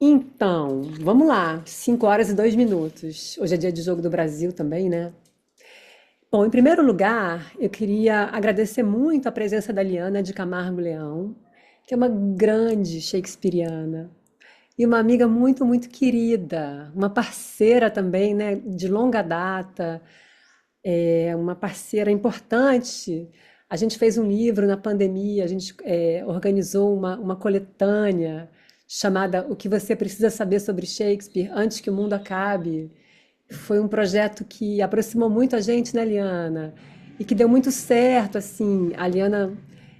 Então, vamos lá. 5 horas e 2 minutos. Hoje é dia de Jogo do Brasil também, né? Bom, em primeiro lugar, eu queria agradecer muito a presença da Liana de Camargo Leão, que é uma grande shakespeariana e uma amiga muito, muito querida, uma parceira também, né, de longa data, uma parceira importante. A gente fez um livro na pandemia, a gente organizou uma coletânea chamada O que você precisa saber sobre Shakespeare antes que o mundo acabe. Foi um projeto que aproximou muito a gente, né, Liana? E que deu muito certo, assim. A Liana,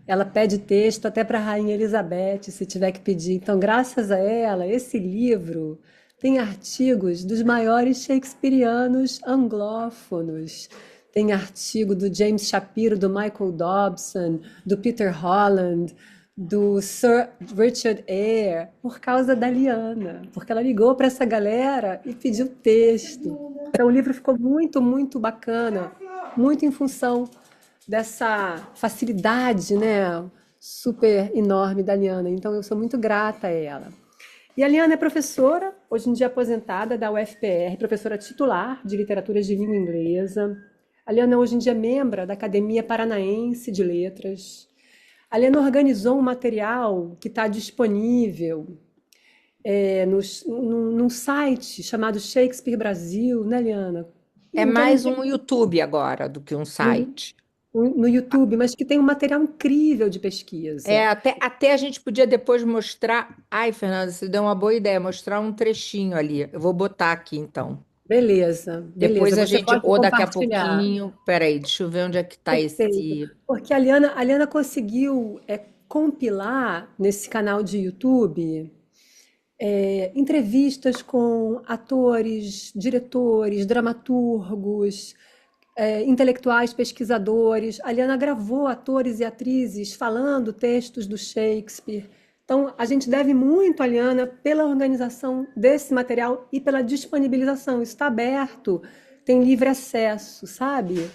ela pede texto até para a Rainha Elizabeth, se tiver que pedir. Então, graças a ela, esse livro tem artigos dos maiores shakespearianos anglófonos. Tem artigo do James Shapiro, do Michael Dobson, do Peter Holland, do Sir Richard Eyre, por causa da Liana, porque ela ligou para essa galera e pediu texto. Então o livro ficou muito, muito bacana, muito em função dessa facilidade, né, super enorme da Liana. Então eu sou muito grata a ela. E a Liana é professora, hoje em dia aposentada da UFPR, professora titular de literatura de língua inglesa. A Liana hoje em dia é membro da Academia Paranaense de Letras. A Liana organizou um material que está disponível num site chamado Shakespeare Brasil, né, Liana? É Então, mais um YouTube agora do que um no, site. no YouTube, mas que tem um material incrível de pesquisa. Até a gente podia depois mostrar. Ai, Fernanda, você deu uma boa ideia, mostrar um trechinho ali. Eu vou botar aqui então. Beleza, beleza. Depois a Você gente, pode ou daqui a compartilhar. pouquinho. Peraí, deixa eu ver onde é que está Perfeito. esse. Porque a Liana conseguiu compilar nesse canal de YouTube entrevistas com atores, diretores, dramaturgos, intelectuais, pesquisadores. A Liana gravou atores e atrizes falando textos do Shakespeare. Então, a gente deve muito à Liana pela organização desse material e pela disponibilização. Isso está aberto, tem livre acesso, sabe?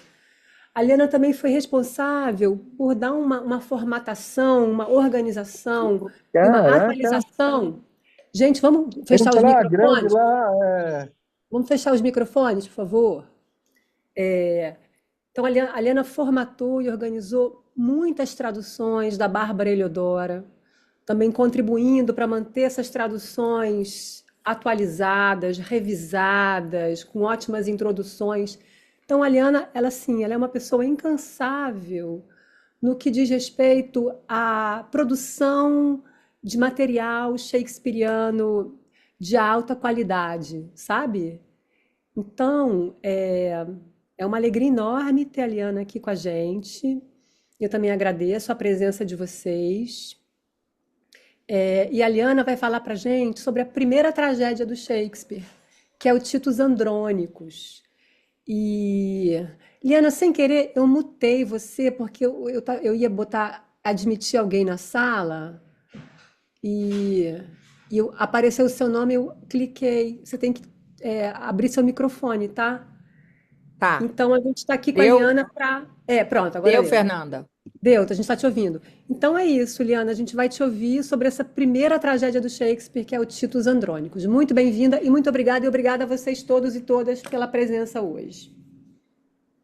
A Liana também foi responsável por dar uma formatação, uma organização e uma Caraca, atualização. Gente, vamos como fechar tá os lá, grande microfones? lá, Vamos fechar os microfones, por favor? Então, a Liana formatou e organizou muitas traduções da Bárbara Eliodora, também contribuindo para manter essas traduções atualizadas, revisadas, com ótimas introduções. Então, a Liana, ela sim, ela é uma pessoa incansável no que diz respeito à produção de material shakespeariano de alta qualidade, sabe? Então, é uma alegria enorme ter a Liana aqui com a gente. Eu também agradeço a presença de vocês. E a Liana vai falar para a gente sobre a primeira tragédia do Shakespeare, que é o Titus Andrônicos. E, Liana, sem querer, eu mutei você porque eu ia botar, admitir alguém na sala e, apareceu o seu nome, eu cliquei. Você tem que abrir seu microfone, tá? Tá. Então a gente está aqui com a Deu? Liana para. Pronto, agora Deu, deu. Fernanda? Deu, a gente está te ouvindo. Então é isso, Liana, a gente vai te ouvir sobre essa primeira tragédia do Shakespeare, que é o Titus Andrônicos. Muito bem-vinda e muito obrigada, e obrigada a vocês todos e todas pela presença hoje.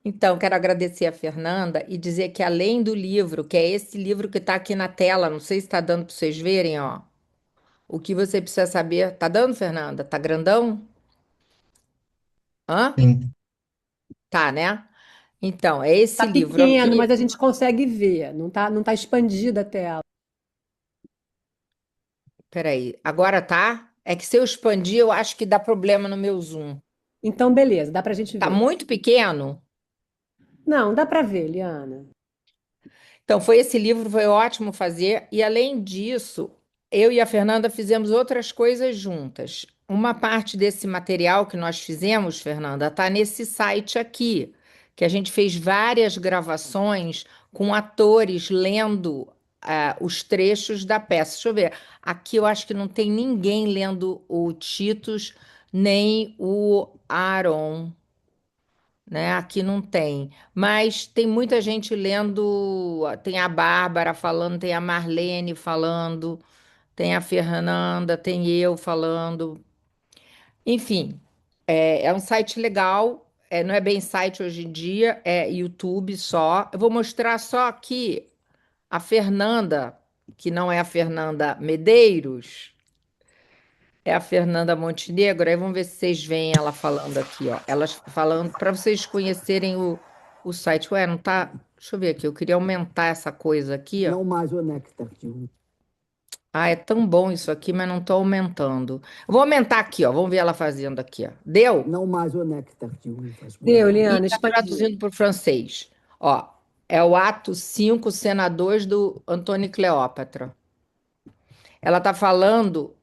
Então, quero agradecer a Fernanda e dizer que além do livro, que é esse livro que está aqui na tela, não sei se está dando para vocês verem, ó. O que você precisa saber. Tá dando, Fernanda? Tá grandão? Hã? sim. Tá. Tá, né? Então, é esse Tá livro pequeno, aqui. mas a gente consegue ver, não tá expandida a tela. Peraí, agora tá? É que se eu expandir, eu acho que dá problema no meu zoom. Então, beleza, dá pra gente Tá ver. muito pequeno? Não, dá pra ver, Liana. Então, foi esse livro, foi ótimo fazer. E além disso, eu e a Fernanda fizemos outras coisas juntas. Uma parte desse material que nós fizemos, Fernanda, tá nesse site aqui, que a gente fez várias gravações com atores lendo os trechos da peça. Deixa eu ver. Aqui eu acho que não tem ninguém lendo o Titus, nem o Aaron, né? Aqui não tem, mas tem muita gente lendo, tem a Bárbara falando, tem a Marlene falando, tem a Fernanda, tem eu falando. Enfim, é um site legal. Não é bem site hoje em dia, é YouTube só. Eu vou mostrar só aqui a Fernanda, que não é a Fernanda Medeiros, é a Fernanda Montenegro. Aí vamos ver se vocês veem ela falando aqui, ó. Elas falando para vocês conhecerem o site. Ué, não tá. Deixa eu ver aqui. Eu queria aumentar essa coisa aqui, ó. Não mais o néctar de uva. Ah, é tão bom isso aqui, mas não tô aumentando. Eu vou aumentar aqui, ó. Vamos ver ela fazendo aqui, ó. Deu? Não mais o néctar de uvas Deu, molhadas. E Liana, está expandiu. traduzindo para o francês. Ó, é o ato 5, cena 2 do Antônio e Cleópatra. Ela está falando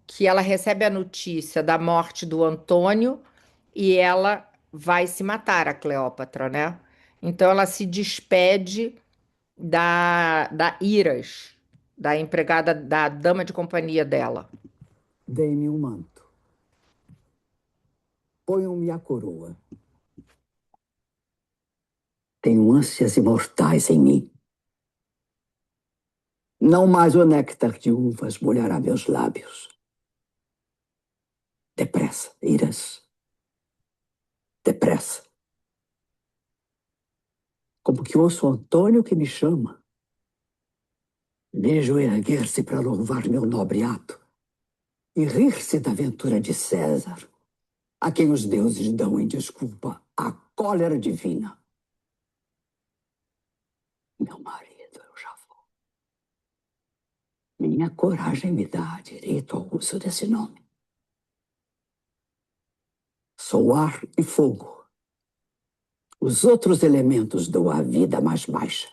que ela recebe a notícia da morte do Antônio e ela vai se matar, a Cleópatra, né? Então ela se despede da Iras, da empregada, da dama de companhia dela. Dei-me um manto. Ponham-me a coroa. Tenho ânsias imortais em mim. Não mais o néctar de uvas molhará meus lábios. Depressa, Iras. Depressa. Como que ouço Antônio que me chama. Vejo erguer-se para louvar meu nobre ato e rir-se da aventura de César, a quem os deuses dão em desculpa a cólera divina. Meu marido, eu já vou. Minha coragem me dá direito ao uso desse nome. Sou ar e fogo. Os outros elementos dou à vida mais baixa.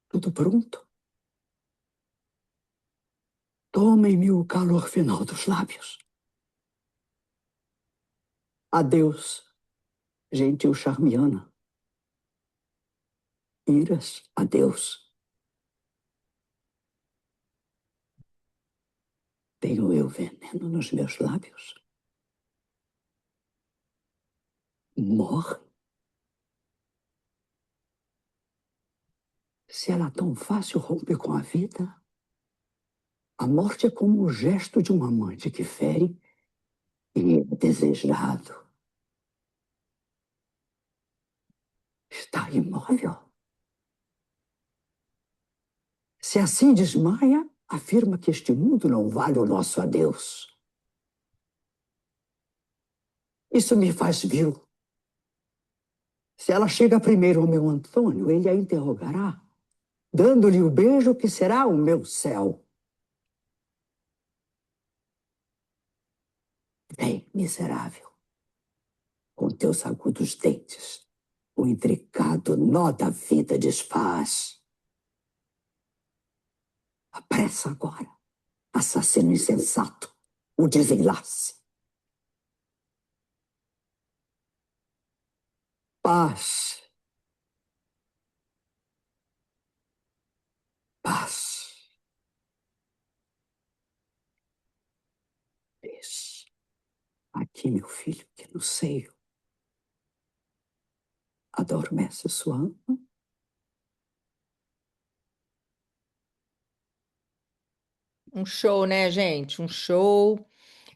Tudo pronto? Tomem-me o calor final dos lábios. Adeus, gentil Charmiana. Iras, adeus. Tenho eu veneno nos meus lábios? Morre? Se ela tão fácil rompe com a vida, a morte é como o gesto de um amante que fere e é desejado. Está imóvel. Se assim desmaia, afirma que este mundo não vale o nosso adeus. Isso me faz vil. Se ela chega primeiro ao meu Antônio, ele a interrogará, dando-lhe o beijo que será o meu céu. Vem, miserável, com teus agudos dentes, o intricado nó da vida desfaz. Apressa agora, assassino insensato, o desenlace. Paz. Paz. Isso. Aqui, meu filho, que no seio adormece sua alma. Um show, né, gente? Um show.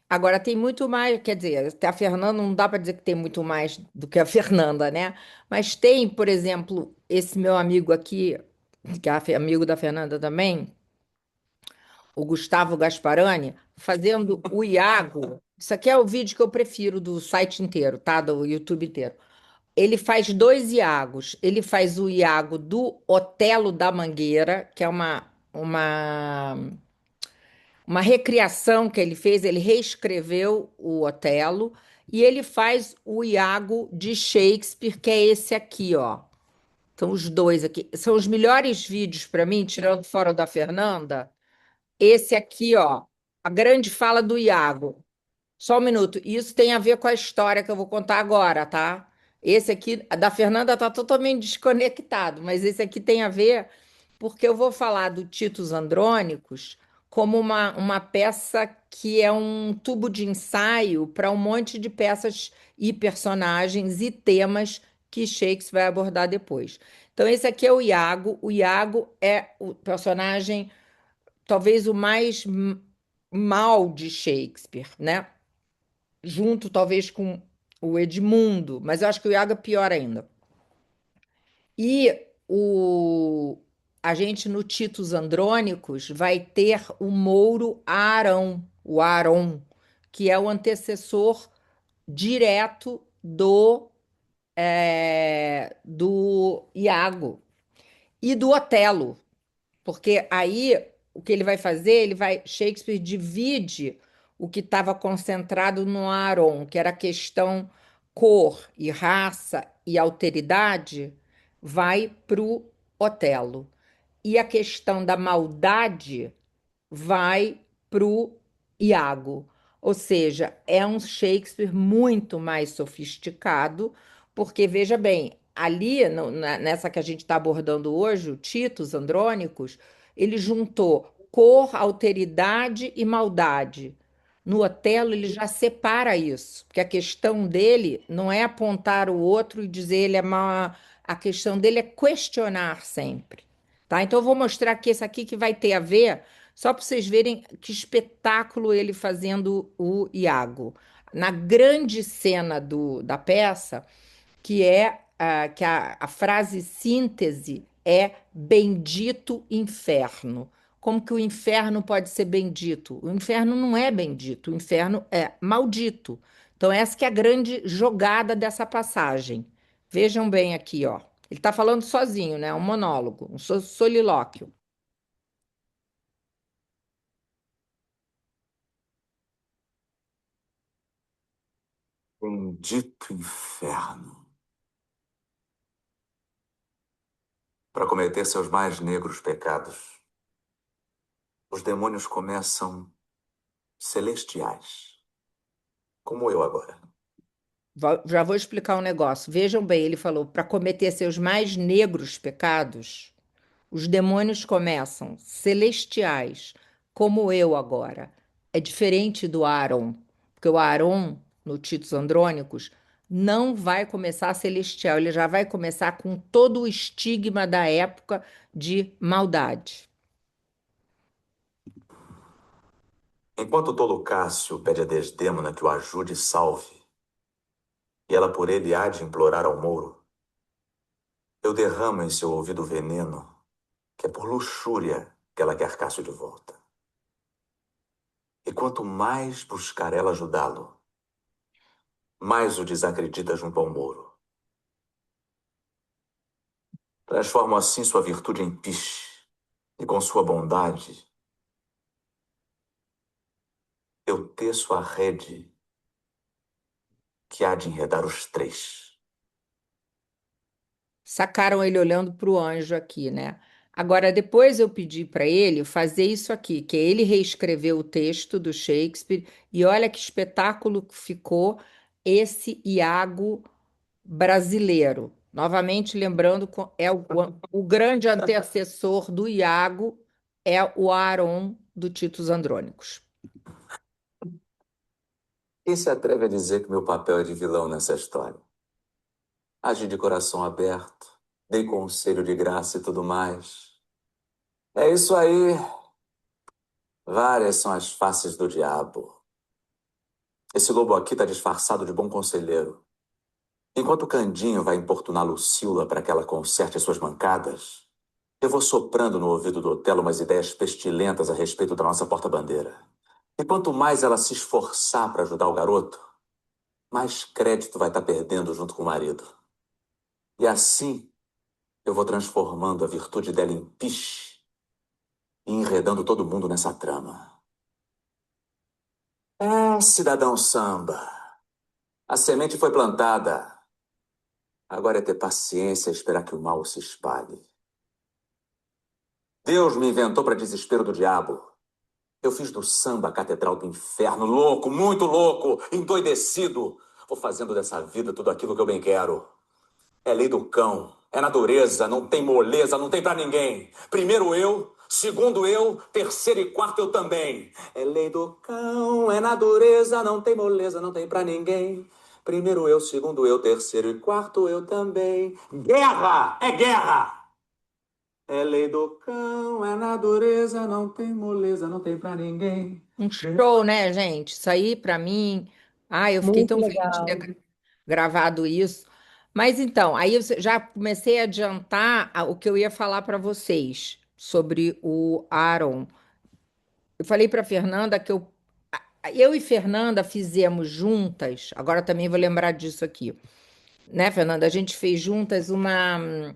Agora tem muito mais, quer dizer, a Fernanda não dá para dizer que tem muito mais do que a Fernanda, né? Mas tem, por exemplo, esse meu amigo aqui, que é amigo da Fernanda também, o Gustavo Gasparani, fazendo o Iago. Isso aqui é o vídeo que eu prefiro do site inteiro, tá? Do YouTube inteiro. Ele faz dois Iagos. Ele faz o Iago do Otelo da Mangueira, que é uma recriação que ele fez, ele reescreveu o Otelo, e ele faz o Iago de Shakespeare, que é esse aqui, ó. São os dois aqui. São os melhores vídeos para mim, tirando fora o da Fernanda. Esse aqui, ó, a grande fala do Iago. Só um minuto. Isso tem a ver com a história que eu vou contar agora, tá? Esse aqui, a da Fernanda tá totalmente desconectado, mas esse aqui tem a ver porque eu vou falar do Titus Andrônicos como uma peça que é um tubo de ensaio para um monte de peças e personagens e temas que Shakespeare vai abordar depois. Então, esse aqui é o Iago. O Iago é o personagem, talvez o mais mal de Shakespeare, né? Junto, talvez, com o Edmundo, mas eu acho que o Iago é pior ainda. E a gente, no Titos Andrônicos, vai ter o Mouro Arão, o Aron, que é o antecessor direto do Iago e do Otelo, porque aí o que ele vai fazer, Shakespeare divide o que estava concentrado no Aron, que era a questão cor e raça e alteridade, vai para o Otelo. E a questão da maldade vai para o Iago. Ou seja, é um Shakespeare muito mais sofisticado, porque, veja bem, ali, nessa que a gente está abordando hoje, o Titus Andrônicos, ele juntou cor, alteridade e maldade. No Otelo, ele já separa isso, porque a questão dele não é apontar o outro e dizer ele é mau, a questão dele é questionar sempre. Tá? Então, eu vou mostrar aqui esse aqui que vai ter a ver, só para vocês verem que espetáculo ele fazendo o Iago. Na grande cena da peça, que a frase síntese é bendito inferno. Como que o inferno pode ser bendito? O inferno não é bendito, o inferno é maldito. Então, essa que é a grande jogada dessa passagem. Vejam bem aqui, ó. Ele está falando sozinho, né? Um monólogo, um solilóquio. Bendito inferno. Para cometer seus mais negros pecados, os demônios começam celestiais, como eu agora. Já vou explicar um negócio. Vejam bem, ele falou: para cometer seus mais negros pecados, os demônios começam celestiais, como eu agora. É diferente do Aaron, porque o Aaron, no Titos Andrônicos, não vai começar celestial, ele já vai começar com todo o estigma da época de maldade. Enquanto o tolo Cássio pede a Desdémona que o ajude e salve, e ela por ele há de implorar ao Mouro, eu derramo em seu ouvido veneno, que é por luxúria que ela quer Cássio de volta. E quanto mais buscar ela ajudá-lo, mais o desacredita junto ao Mouro. Transformo assim sua virtude em piche, e com sua bondade eu teço a rede que há de enredar os três. Sacaram ele olhando para o anjo aqui, né? Agora, depois eu pedi para ele fazer isso aqui, que é ele reescrever o texto do Shakespeare, e olha que espetáculo que ficou esse Iago brasileiro. Novamente, lembrando, o grande antecessor do Iago é o Aron do Titos Andrônicos. Quem se atreve a dizer que meu papel é de vilão nessa história? Agi de coração aberto, dei conselho de graça e tudo mais. É isso aí. Várias são as faces do diabo. Esse lobo aqui está disfarçado de bom conselheiro. Enquanto o Candinho vai importunar Lucila para que ela conserte as suas mancadas, eu vou soprando no ouvido do Otelo umas ideias pestilentas a respeito da nossa porta-bandeira. E quanto mais ela se esforçar para ajudar o garoto, mais crédito vai estar perdendo junto com o marido. E assim, eu vou transformando a virtude dela em piche e enredando todo mundo nessa trama. É, cidadão samba, a semente foi plantada. Agora é ter paciência e esperar que o mal se espalhe. Deus me inventou para desespero do diabo. Eu fiz do samba a catedral do inferno, louco, muito louco, endoidecido. Vou fazendo dessa vida tudo aquilo que eu bem quero. É lei do cão, é natureza, não tem moleza, não tem pra ninguém. Primeiro eu, segundo eu, terceiro e quarto eu também. É lei do cão, é natureza, não tem moleza, não tem pra ninguém. Primeiro eu, segundo eu, terceiro e quarto eu também. Guerra! É guerra! É lei do cão, é natureza, não tem moleza, não tem pra ninguém. Um show, né, gente? Isso aí, para mim. Ai, eu fiquei Muito tão feliz de ter legal. gravado isso. Mas então, aí eu já comecei a adiantar o que eu ia falar para vocês sobre o Aaron. Eu falei para Fernanda que eu e Fernanda fizemos juntas, agora também vou lembrar disso aqui, né, Fernanda? A gente fez juntas uma.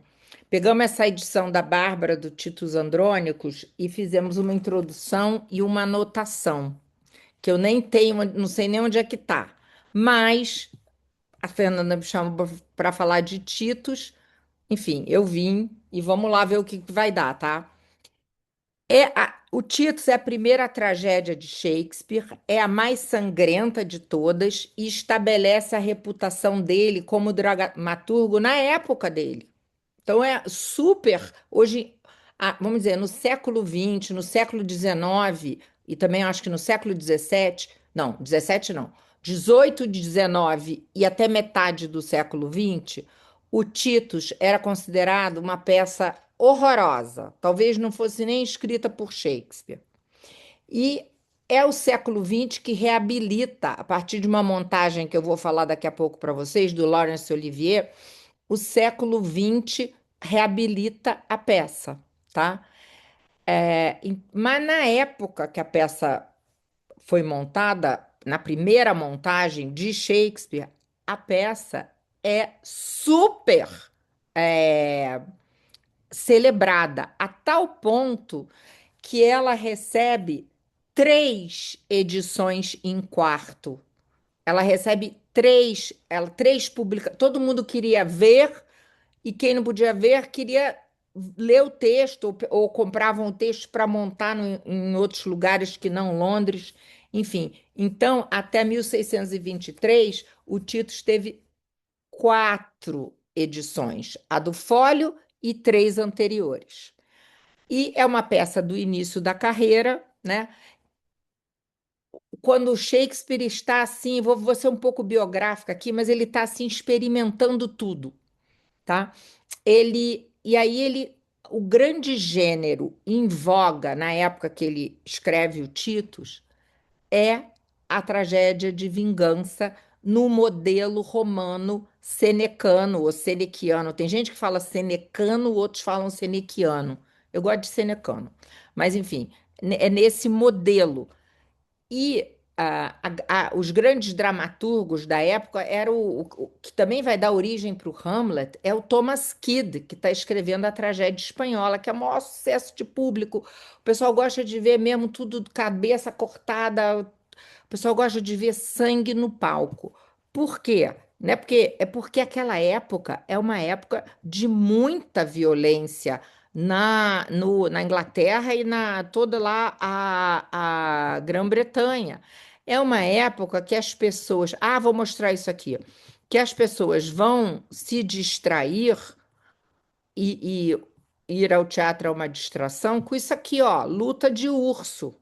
Pegamos essa edição da Bárbara do Titos Andrônicos e fizemos uma introdução e uma anotação, que eu nem tenho, não sei nem onde é que tá. Mas a Fernanda me chamou para falar de Titos, enfim, eu vim e vamos lá ver o que vai dar, tá? O Titus é a primeira tragédia de Shakespeare, é a mais sangrenta de todas e estabelece a reputação dele como dramaturgo na época dele. Então é super. Hoje, vamos dizer, no século XX, no século XIX e também acho que no século XVII, não, XVII não, XVIII, XIX e até metade do século XX, o Titus era considerado uma peça horrorosa, talvez não fosse nem escrita por Shakespeare. E é o século XX que reabilita, a partir de uma montagem que eu vou falar daqui a pouco para vocês, do Laurence Olivier, o século XX reabilita a peça, tá? Mas na época que a peça foi montada, na primeira montagem de Shakespeare, a peça é super é, celebrada, a tal ponto que ela recebe 3 edições em quarto. Ela recebe três publica. Todo mundo queria ver e quem não podia ver queria ler o texto ou compravam o texto para montar em outros lugares que não Londres. Enfim, então até 1623 o Titus teve 4 edições, a do Fólio e 3 anteriores. E é uma peça do início da carreira, né? Quando o Shakespeare está assim, vou ser um pouco biográfica aqui, mas ele está assim experimentando tudo, tá? O grande gênero em voga na época que ele escreve o Titus é a tragédia de vingança no modelo romano senecano ou senequiano. Tem gente que fala senecano, outros falam senequiano. Eu gosto de senecano. Mas, enfim, é nesse modelo. E os grandes dramaturgos da época era o que também vai dar origem para o Hamlet, é o Thomas Kyd, que está escrevendo a tragédia espanhola, que é o maior sucesso de público. O pessoal gosta de ver mesmo tudo de cabeça cortada, o pessoal gosta de ver sangue no palco. Por quê? Né? Porque aquela época é uma época de muita violência na Inglaterra e na toda lá a Grã-Bretanha. É uma época que as pessoas. Vou mostrar isso aqui. Que as pessoas vão se distrair e ir ao teatro é uma distração com isso aqui, ó, luta de urso,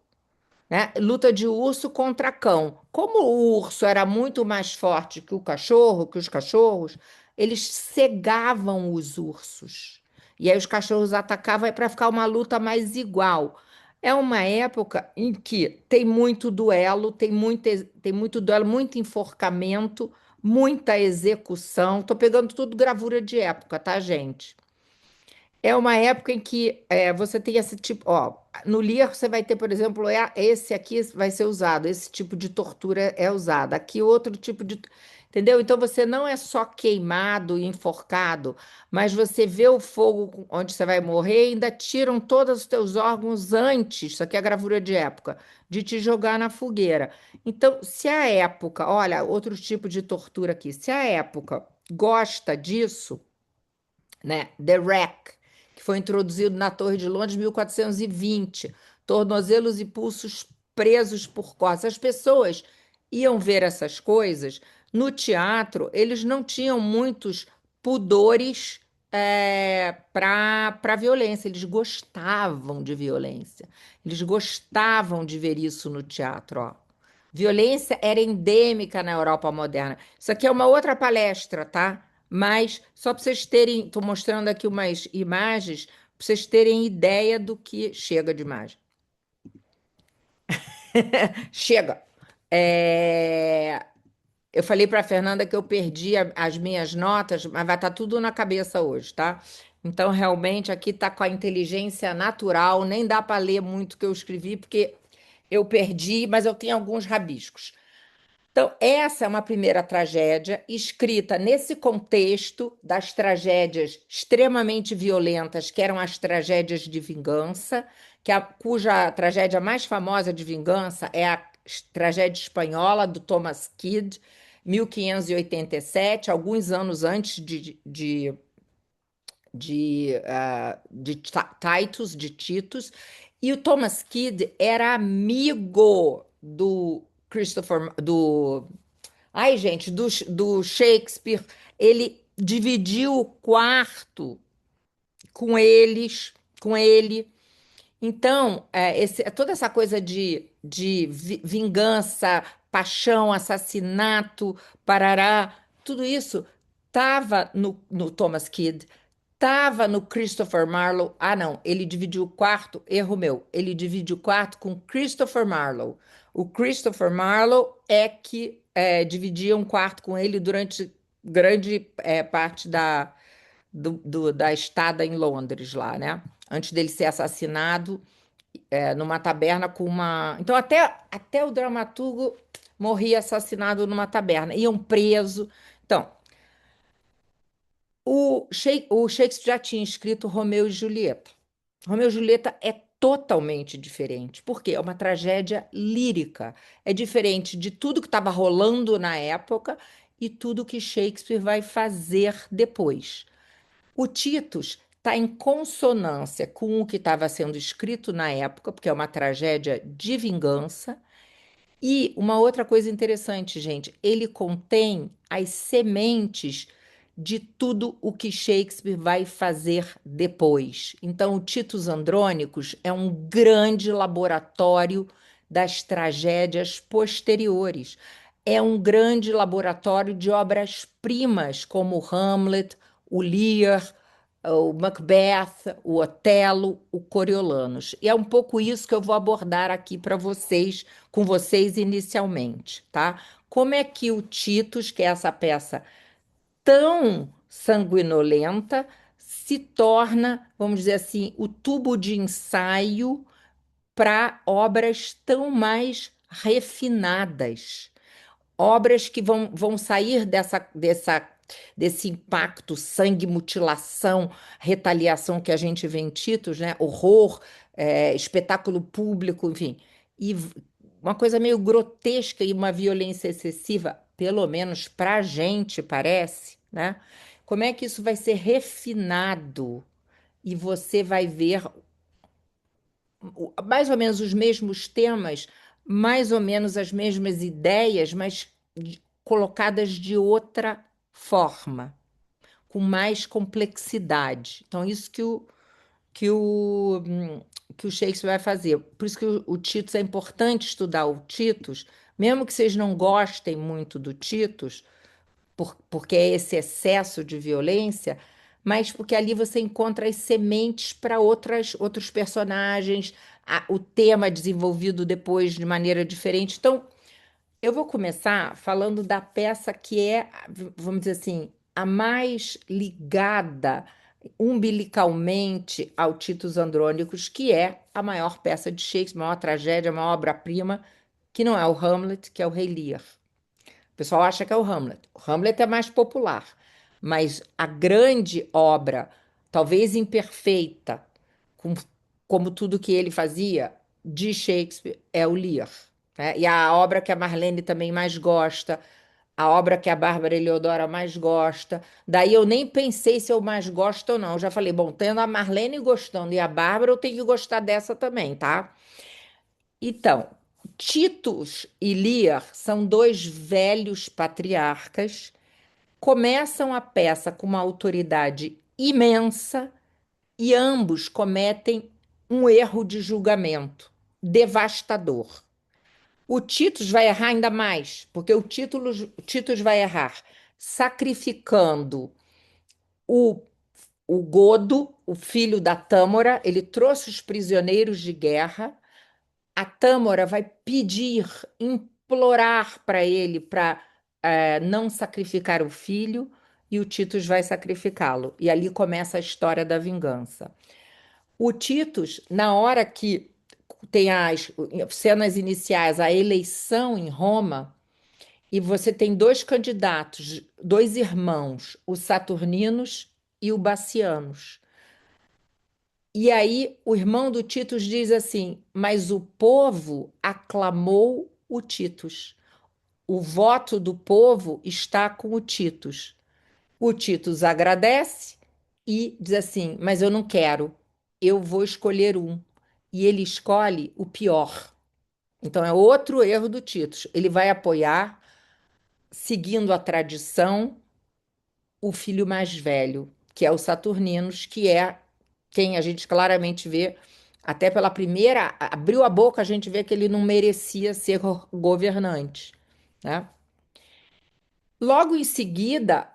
né? Luta de urso contra cão. Como o urso era muito mais forte que o cachorro, que os cachorros, eles cegavam os ursos. E aí os cachorros atacavam para ficar uma luta mais igual. É uma época em que tem muito duelo, tem muito duelo, muito enforcamento, muita execução. Estou pegando tudo gravura de época, tá, gente? É uma época em que você tem esse tipo, ó, no Lear você vai ter, por exemplo, esse aqui vai ser usado, esse tipo de tortura é usado, aqui outro tipo de, entendeu? Então você não é só queimado e enforcado, mas você vê o fogo onde você vai morrer e ainda tiram todos os teus órgãos antes, isso aqui é a gravura de época, de te jogar na fogueira. Então, se a época, olha, outro tipo de tortura aqui, se a época gosta disso, né? The Rack, que foi introduzido na Torre de Londres em 1420, tornozelos e pulsos presos por cordas. As pessoas iam ver essas coisas no teatro, eles não tinham muitos pudores para violência, eles gostavam de violência, eles gostavam de ver isso no teatro, ó. Violência era endêmica na Europa moderna. Isso aqui é uma outra palestra, tá? Mas só para vocês terem, estou mostrando aqui umas imagens para vocês terem ideia do que chega de imagem. Chega. É, Eu falei para a Fernanda que eu perdi as minhas notas, mas vai estar tudo na cabeça hoje, tá? Então, realmente, aqui está com a inteligência natural, nem dá para ler muito o que eu escrevi, porque eu perdi, mas eu tenho alguns rabiscos. Então, essa é uma primeira tragédia escrita nesse contexto das tragédias extremamente violentas, que eram as tragédias de vingança, cuja tragédia mais famosa de vingança é a tragédia espanhola do Thomas Kyd, 1587, alguns anos antes de Titus, e o Thomas Kyd era amigo do Christopher, ai gente, do Shakespeare. Ele dividiu o quarto com eles, com ele. Então, toda essa coisa de vingança, paixão, assassinato, parará, tudo isso estava no Thomas Kyd, estava no Christopher Marlowe. Ah, não, ele dividiu o quarto, erro meu, ele dividiu o quarto com Christopher Marlowe. O Christopher Marlowe é que dividia um quarto com ele durante grande parte da estada em Londres lá, né? Antes dele ser assassinado numa taberna com uma. Então, até o dramaturgo morria assassinado numa taberna. Iam preso. Então, o Shakespeare já tinha escrito Romeu e Julieta. Romeu e Julieta é totalmente diferente, porque é uma tragédia lírica. É diferente de tudo que estava rolando na época e tudo que Shakespeare vai fazer depois. O Titus está em consonância com o que estava sendo escrito na época, porque é uma tragédia de vingança. E uma outra coisa interessante, gente, ele contém as sementes de tudo o que Shakespeare vai fazer depois. Então, o Titus Andrônicos é um grande laboratório das tragédias posteriores. É um grande laboratório de obras-primas, como o Hamlet, o Lear, o Macbeth, o Otelo, o Coriolanus. E é um pouco isso que eu vou abordar aqui para vocês, com vocês inicialmente, tá? Como é que o Titus, que é essa peça tão sanguinolenta, se torna, vamos dizer assim, o tubo de ensaio para obras tão mais refinadas, obras que vão sair desse impacto, sangue, mutilação, retaliação que a gente vê em Titus, né? Horror, espetáculo público, enfim. E uma coisa meio grotesca e uma violência excessiva, pelo menos para a gente parece, né? Como é que isso vai ser refinado e você vai ver mais ou menos os mesmos temas, mais ou menos as mesmas ideias, mas colocadas de outra forma, com mais complexidade. Então, isso que o, hum, que o Shakespeare vai fazer. Por isso que o Titus é importante estudar o Titus, mesmo que vocês não gostem muito do Titus, porque é esse excesso de violência, mas porque ali você encontra as sementes para outros personagens, o tema desenvolvido depois de maneira diferente. Então, eu vou começar falando da peça que é, vamos dizer assim, a mais ligada umbilicalmente ao Titus Andrônicos, que é a maior peça de Shakespeare, a maior tragédia, a maior obra-prima, que não é o Hamlet, que é o Rei Lear. O pessoal acha que é o Hamlet. O Hamlet é mais popular, mas a grande obra, talvez imperfeita, com- como tudo que ele fazia, de Shakespeare, é o Lear, né? E a obra que a Marlene também mais gosta, a obra que a Bárbara Eleodora mais gosta. Daí eu nem pensei se eu mais gosto ou não. Eu já falei, bom, tendo a Marlene gostando e a Bárbara, eu tenho que gostar dessa também, tá? Então, Titus e Lear são dois velhos patriarcas, começam a peça com uma autoridade imensa e ambos cometem um erro de julgamento devastador. O Titus vai errar ainda mais, porque o Titus vai errar sacrificando o, o Godo, o filho da Tâmora. Ele trouxe os prisioneiros de guerra. A Tâmora vai pedir, implorar para ele para não sacrificar o filho, e o Titus vai sacrificá-lo. E ali começa a história da vingança. O Titus, na hora que tem as cenas iniciais, a eleição em Roma, e você tem dois candidatos, dois irmãos, os Saturninos e o Bacianos. E aí o irmão do Titus diz assim: mas o povo aclamou o Titus. O voto do povo está com o Titus. O Titus agradece e diz assim: mas eu não quero, eu vou escolher um. E ele escolhe o pior. Então é outro erro do Titus. Ele vai apoiar, seguindo a tradição, o filho mais velho, que é o Saturninos, que é quem a gente claramente vê, até pela primeira, abriu a boca, a gente vê que ele não merecia ser governante, né? Logo em seguida,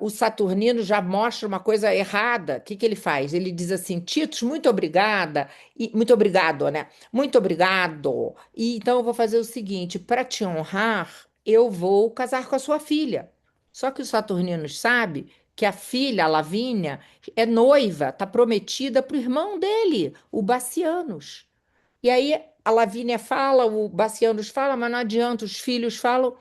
o Saturnino já mostra uma coisa errada. O que que ele faz? Ele diz assim: Titus, muito obrigada, e, muito obrigado, né? Muito obrigado. E então eu vou fazer o seguinte: para te honrar, eu vou casar com a sua filha. Só que o Saturnino sabe que a filha, a Lavínia, é noiva, está prometida para o irmão dele, o Bacianos. E aí a Lavínia fala, o Bacianos fala, mas não adianta, os filhos falam.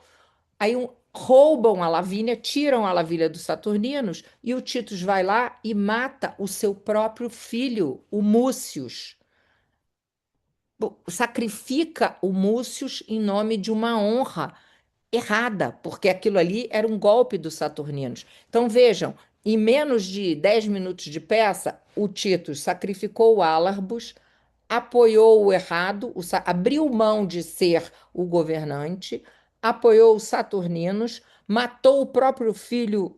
Aí roubam a Lavínia, tiram a Lavínia dos Saturninos, e o Titus vai lá e mata o seu próprio filho, o Múcius. Sacrifica o Múcius em nome de uma honra errada, porque aquilo ali era um golpe dos Saturninos. Então vejam, em menos de 10 minutos de peça, o Titus sacrificou o Alarbus, apoiou o errado, abriu mão de ser o governante, apoiou os Saturninos, matou o próprio filho,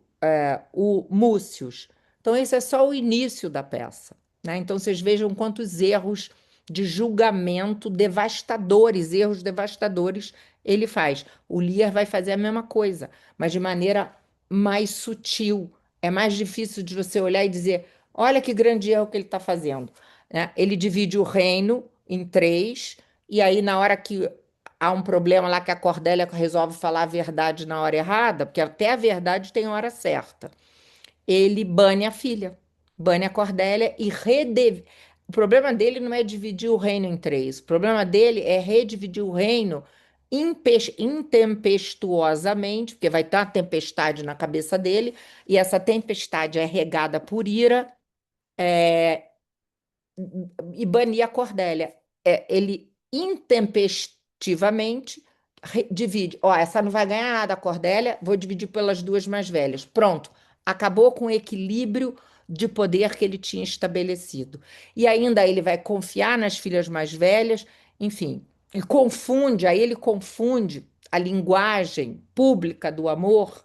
o Múcius. Então, esse é só o início da peça, né? Então, vocês vejam quantos erros de julgamento devastadores, erros devastadores ele faz. O Lear vai fazer a mesma coisa, mas de maneira mais sutil. É mais difícil de você olhar e dizer: olha que grande erro que ele está fazendo, né? Ele divide o reino em três, e aí, na hora que há um problema lá que a Cordélia resolve falar a verdade na hora errada, porque até a verdade tem hora certa, ele bane a filha, bane a Cordélia e O problema dele não é dividir o reino em três, o problema dele é redividir o reino intempestuosamente, porque vai ter uma tempestade na cabeça dele, e essa tempestade é regada por ira, e banir a Cordélia. Ele intempestivamente divide. Ó, essa não vai ganhar nada, a Cordélia, vou dividir pelas duas mais velhas. Pronto, acabou com o equilíbrio de poder que ele tinha estabelecido. E ainda ele vai confiar nas filhas mais velhas, enfim, aí ele confunde a linguagem pública do amor,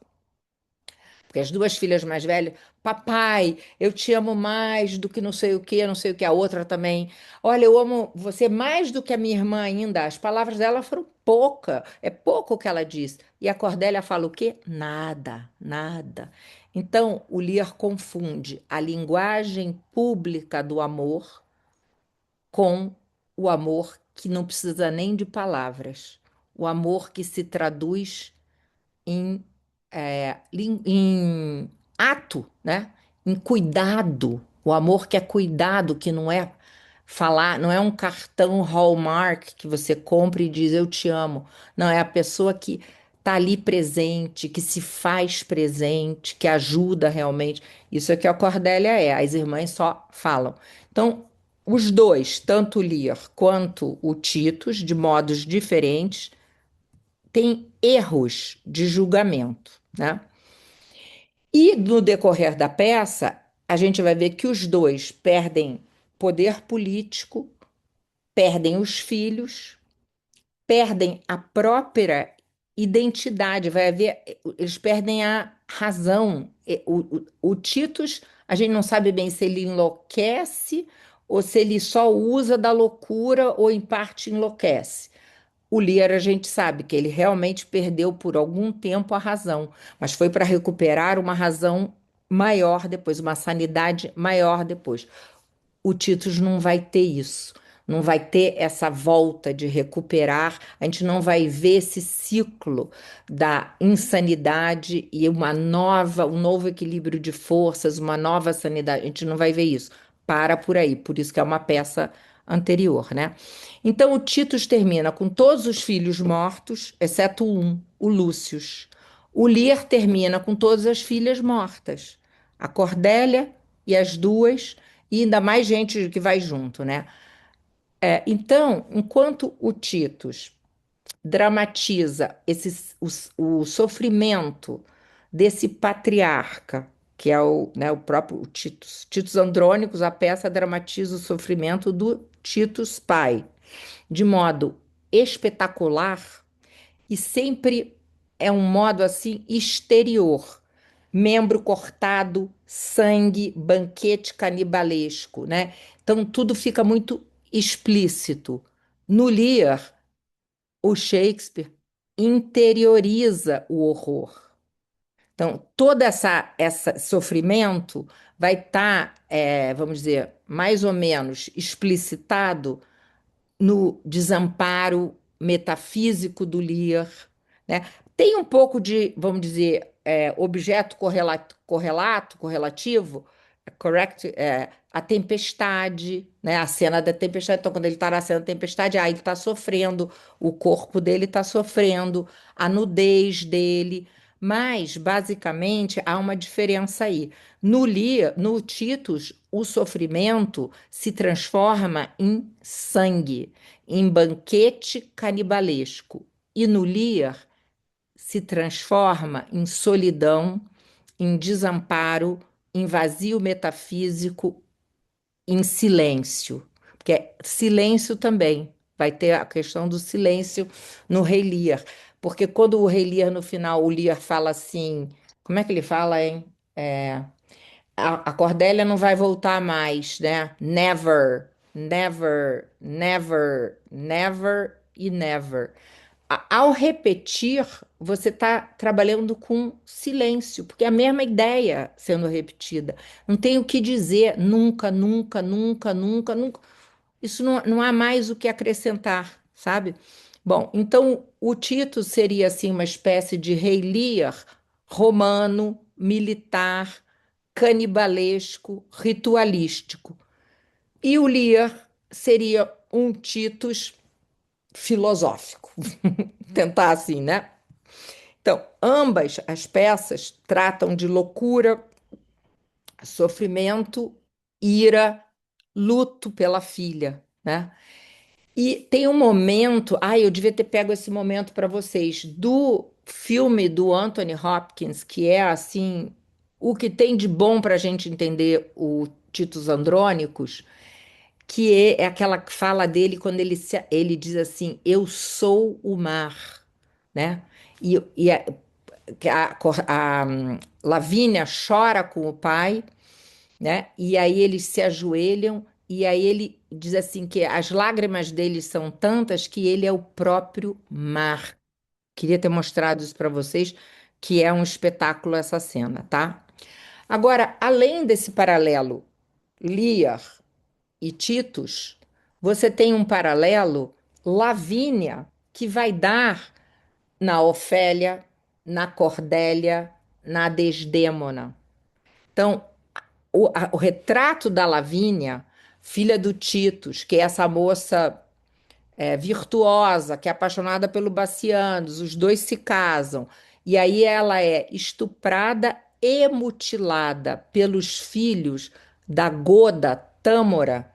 porque as duas filhas mais velhas: papai, eu te amo mais do que não sei o que, não sei o que, a outra também. Olha, eu amo você mais do que a minha irmã ainda. As palavras dela foram pouca, é pouco o que ela diz. E a Cordélia fala o quê? Nada, nada. Então, o Lear confunde a linguagem pública do amor com o amor que não precisa nem de palavras. O amor que se traduz em, em ato, né? Em cuidado. O amor que é cuidado, que não é falar, não é um cartão Hallmark que você compra e diz eu te amo. Não, é a pessoa que está ali presente, que se faz presente, que ajuda realmente. Isso é que a Cordélia é. As irmãs só falam. Então, os dois, tanto o Lear quanto o Titus, de modos diferentes, tem erros de julgamento, né? E no decorrer da peça, a gente vai ver que os dois perdem poder político, perdem os filhos, perdem a própria identidade, vai haver, eles perdem a razão. O Titus, a gente não sabe bem se ele enlouquece ou se ele só usa da loucura ou em parte enlouquece. O Lear, a gente sabe que ele realmente perdeu por algum tempo a razão, mas foi para recuperar uma razão maior depois, uma sanidade maior depois. O Titus não vai ter isso, não vai ter essa volta de recuperar, a gente não vai ver esse ciclo da insanidade e um novo equilíbrio de forças, uma nova sanidade, a gente não vai ver isso. Para por aí, por isso que é uma peça anterior, né? Então o Titus termina com todos os filhos mortos, exceto um, o Lúcius. O Lear termina com todas as filhas mortas, a Cordélia e as duas e ainda mais gente que vai junto, né? Então, enquanto o Titus dramatiza o sofrimento desse patriarca, que é o próprio Titus, Titus Andrônicos, a peça dramatiza o sofrimento do Titus pai, de modo espetacular e sempre é um modo assim exterior. Membro cortado, sangue, banquete canibalesco, né? Então tudo fica muito explícito. No Lear, o Shakespeare interioriza o horror. Então, todo essa sofrimento vai estar, vamos dizer, mais ou menos explicitado no desamparo metafísico do Lear, né? Tem um pouco de, vamos dizer, objeto correlativo, correct, a tempestade, né? A cena da tempestade. Então, quando ele está na cena da tempestade, ele está sofrendo, o corpo dele está sofrendo, a nudez dele. Mas, basicamente, há uma diferença aí. No Titus, o sofrimento se transforma em sangue, em banquete canibalesco. E no Lear, se transforma em solidão, em desamparo, em vazio metafísico, em silêncio. Porque silêncio também. Vai ter a questão do silêncio no Rei Lear. Porque quando o Rei Lear, no final, o Lear fala assim. Como é que ele fala, hein? A Cordélia não vai voltar mais, né? Never, never, never, never e never. Ao repetir, você está trabalhando com silêncio, porque é a mesma ideia sendo repetida. Não tem o que dizer nunca, nunca, nunca, nunca, nunca. Isso não há mais o que acrescentar, sabe? Bom, então o Tito seria assim uma espécie de Rei Lear romano, militar, canibalesco, ritualístico. E o Lear seria um Titus filosófico. Tentar assim, né? Então, ambas as peças tratam de loucura, sofrimento, ira, luto pela filha, né? E tem um momento, eu devia ter pego esse momento para vocês, do filme do Anthony Hopkins, que é assim, o que tem de bom para a gente entender o Titus Andrônicos, que é aquela fala dele quando ele diz assim: Eu sou o mar, né? E a Lavínia chora com o pai, né? E aí eles se ajoelham e aí ele diz assim que as lágrimas dele são tantas que ele é o próprio mar. Queria ter mostrado isso para vocês, que é um espetáculo essa cena, tá? Agora, além desse paralelo Lear e Titus, você tem um paralelo Lavínia que vai dar na Ofélia, na Cordélia, na Desdémona. Então, o retrato da Lavínia, filha do Titus, que é essa moça virtuosa, que é apaixonada pelo Bassianos, os dois se casam, e aí ela é estuprada e mutilada pelos filhos da Goda Tâmora,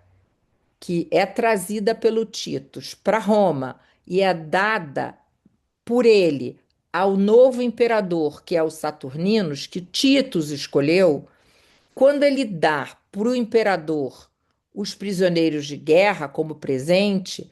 que é trazida pelo Titus para Roma e é dada por ele ao novo imperador, que é o Saturninos, que Titus escolheu. Quando ele dá para o imperador os prisioneiros de guerra como presente,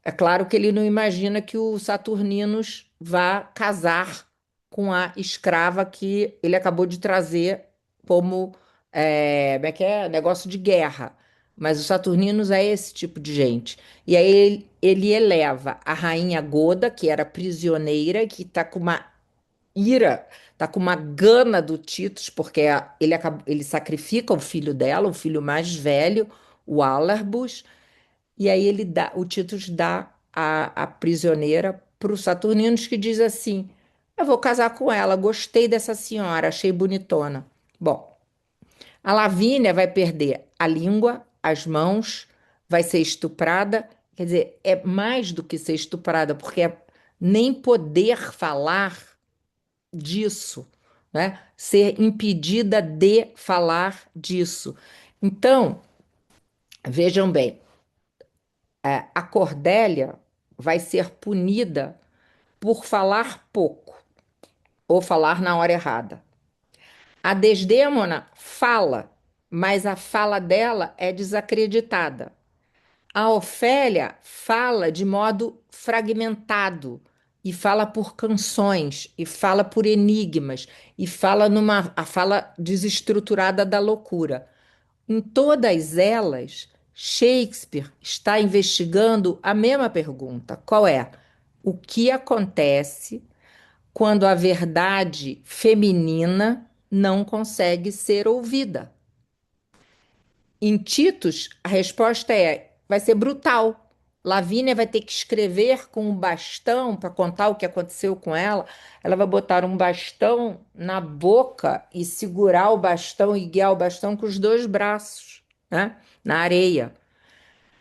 é claro que ele não imagina que o Saturninos vá casar com a escrava que ele acabou de trazer como, como é que é? Negócio de guerra. Mas os saturninos é esse tipo de gente. E aí ele eleva a rainha Goda, que era prisioneira, que está com uma ira, tá com uma gana do Titus, porque ele sacrifica o filho dela, o filho mais velho, o Alarbus, e aí o Titus dá a prisioneira para os Saturninos, que diz assim: eu vou casar com ela, gostei dessa senhora, achei bonitona. Bom, a Lavínia vai perder a língua, as mãos, vai ser estuprada. Quer dizer, é mais do que ser estuprada, porque nem poder falar disso, né? Ser impedida de falar disso. Então, vejam bem, a Cordélia vai ser punida por falar pouco ou falar na hora errada. A Desdémona fala, mas a fala dela é desacreditada. A Ofélia fala de modo fragmentado e fala por canções e fala por enigmas e fala numa a fala desestruturada da loucura. Em todas elas, Shakespeare está investigando a mesma pergunta. Qual é? O que acontece quando a verdade feminina não consegue ser ouvida? Em Titus, a resposta vai ser brutal. Lavínia vai ter que escrever com um bastão para contar o que aconteceu com ela. Ela vai botar um bastão na boca e segurar o bastão e guiar o bastão com os dois braços, né? Na areia.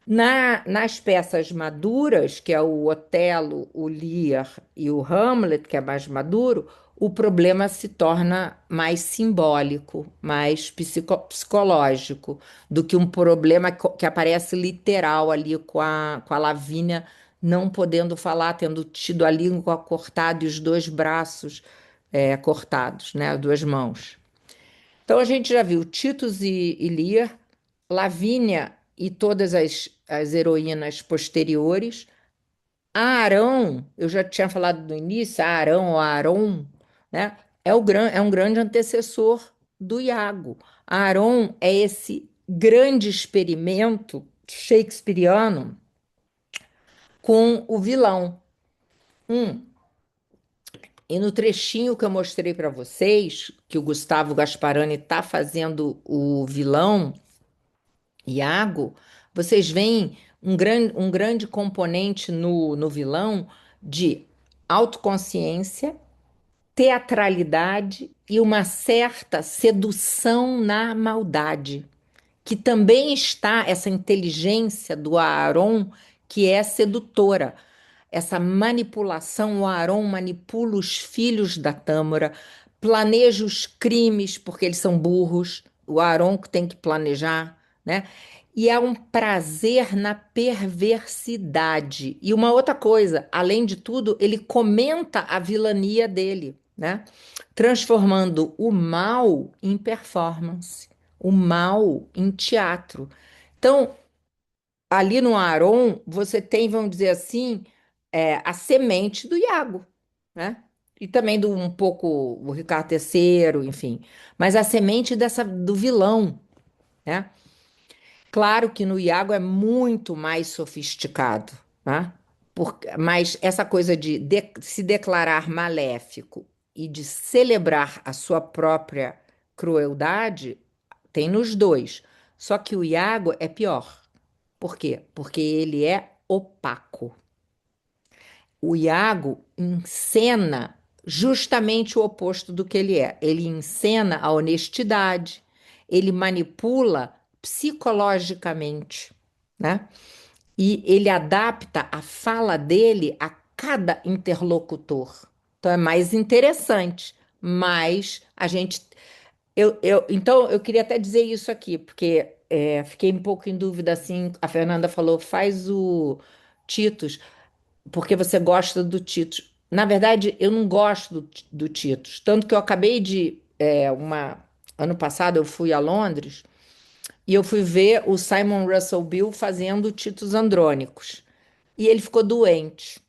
Nas peças maduras, que é o Otelo, o Lear e o Hamlet, que é mais maduro, o problema se torna mais simbólico, mais psicológico, do que um problema que aparece literal ali com a Lavínia não podendo falar, tendo tido a língua cortada e os dois braços cortados, né, as duas mãos. Então a gente já viu Titus e Lear, Lavínia e todas as heroínas posteriores. Arão, eu já tinha falado no início, Arão ou Aron, né? É um grande antecessor do Iago. Aron é esse grande experimento shakespeariano com o vilão. Hum, E no trechinho que eu mostrei para vocês, que o Gustavo Gasparani está fazendo o vilão, Iago, vocês veem um grande componente no vilão de autoconsciência, teatralidade e uma certa sedução na maldade, que também está essa inteligência do Aaron, que é sedutora. Essa manipulação, o Aaron manipula os filhos da Tâmara, planeja os crimes, porque eles são burros, o Aaron que tem que planejar, né? E há um prazer na perversidade. E uma outra coisa, além de tudo, ele comenta a vilania dele, né? Transformando o mal em performance, o mal em teatro. Então, ali no Aron, você tem, vamos dizer assim, a semente do Iago, né? E também do um pouco o Ricardo III, enfim. Mas a semente do vilão, né? Claro que no Iago é muito mais sofisticado, né? Mas essa coisa de se declarar maléfico e de celebrar a sua própria crueldade tem nos dois. Só que o Iago é pior. Por quê? Porque ele é opaco. O Iago encena justamente o oposto do que ele é. Ele encena a honestidade, ele manipula psicologicamente, né? E ele adapta a fala dele a cada interlocutor. Então é mais interessante, mas a gente. Então, eu queria até dizer isso aqui, porque fiquei um pouco em dúvida assim. A Fernanda falou, faz o Titus porque você gosta do Titus. Na verdade, eu não gosto do Titus. Tanto que eu acabei ano passado eu fui a Londres e eu fui ver o Simon Russell Bill fazendo o Titus Andrônicos. E ele ficou doente.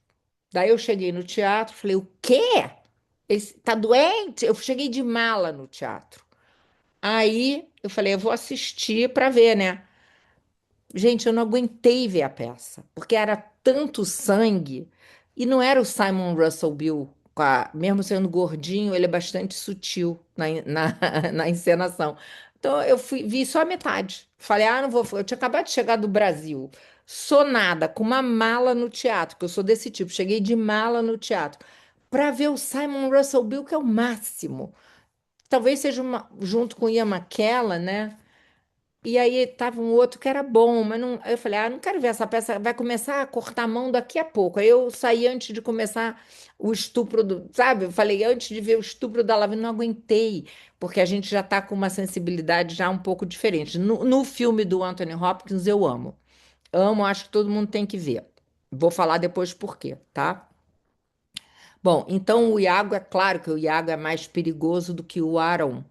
Daí eu cheguei no teatro, falei, o quê? Ele tá doente? Eu cheguei de mala no teatro. Aí eu falei, eu vou assistir para ver, né? Gente, eu não aguentei ver a peça, porque era tanto sangue, e não era o Simon Russell Bill, mesmo sendo gordinho, ele é bastante sutil na encenação. Então eu vi só a metade. Falei, ah, não vou. Eu tinha acabado de chegar do Brasil, sou nada, com uma mala no teatro, que eu sou desse tipo, cheguei de mala no teatro, para ver o Simon Russell Bill, que é o máximo. Talvez seja junto com Ian McKellen, né? E aí tava um outro que era bom, mas não, aí eu falei, ah, não quero ver essa peça, vai começar a cortar a mão daqui a pouco. Aí eu saí antes de começar o estupro sabe? Eu falei, antes de ver o estupro da Lavina, não aguentei, porque a gente já está com uma sensibilidade já um pouco diferente. No filme do Anthony Hopkins eu amo. Amo, acho que todo mundo tem que ver. Vou falar depois por quê, tá? Bom, então o Iago, é claro que o Iago é mais perigoso do que o Aaron,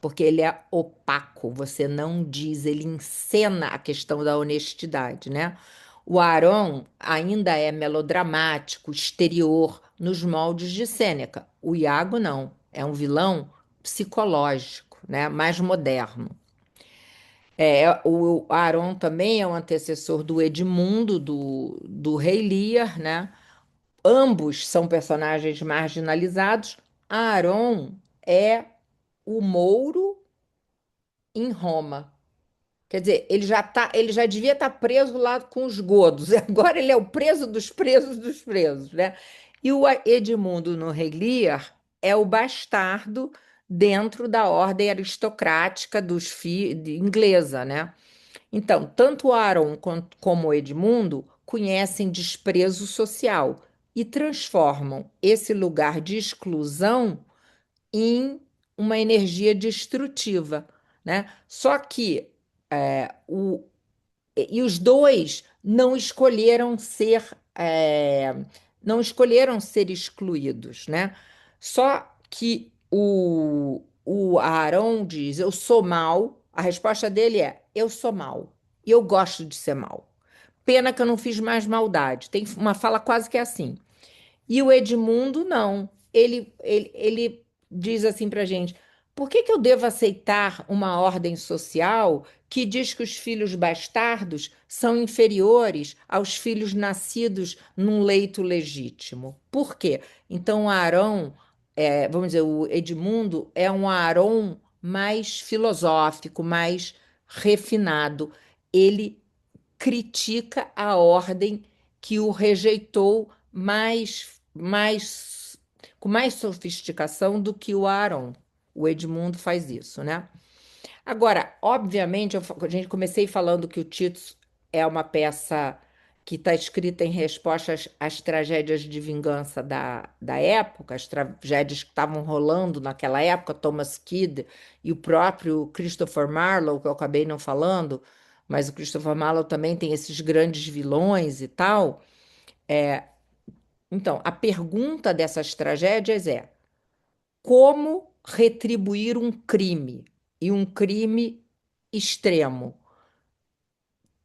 porque ele é opaco, você não diz, ele encena a questão da honestidade, né? O Aaron ainda é melodramático, exterior, nos moldes de Sêneca. O Iago não, é um vilão psicológico, né? Mais moderno. O Aaron também é o antecessor do Edmundo, do Rei Lear, né? Ambos são personagens marginalizados. Aaron é o Mouro em Roma. Quer dizer, ele já devia estar preso lá com os godos. Agora ele é o preso dos presos, né? E o Edmundo no Rei Lear é o bastardo dentro da ordem aristocrática inglesa, né? Então, tanto Aaron como Edmundo conhecem desprezo social e transformam esse lugar de exclusão em uma energia destrutiva, né? Só que os dois não escolheram ser excluídos, né? Só que o Aaron diz: eu sou mal. A resposta dele é: eu sou mal. E eu gosto de ser mal. Pena que eu não fiz mais maldade. Tem uma fala quase que assim. E o Edmundo, não. Ele diz assim para gente: por que que eu devo aceitar uma ordem social que diz que os filhos bastardos são inferiores aos filhos nascidos num leito legítimo? Por quê? Então, o Arão, vamos dizer, o Edmundo é um Arão mais filosófico, mais refinado. Ele critica a ordem que o rejeitou com mais sofisticação do que o Aaron. O Edmundo faz isso, né? Agora, obviamente, a gente comecei falando que o Tito é uma peça que está escrita em resposta às tragédias de vingança da época, as tragédias que estavam rolando naquela época, Thomas Kidd e o próprio Christopher Marlowe, que eu acabei não falando, mas o Christopher Marlowe também tem esses grandes vilões e tal. Então, a pergunta dessas tragédias é: como retribuir um crime? E um crime extremo.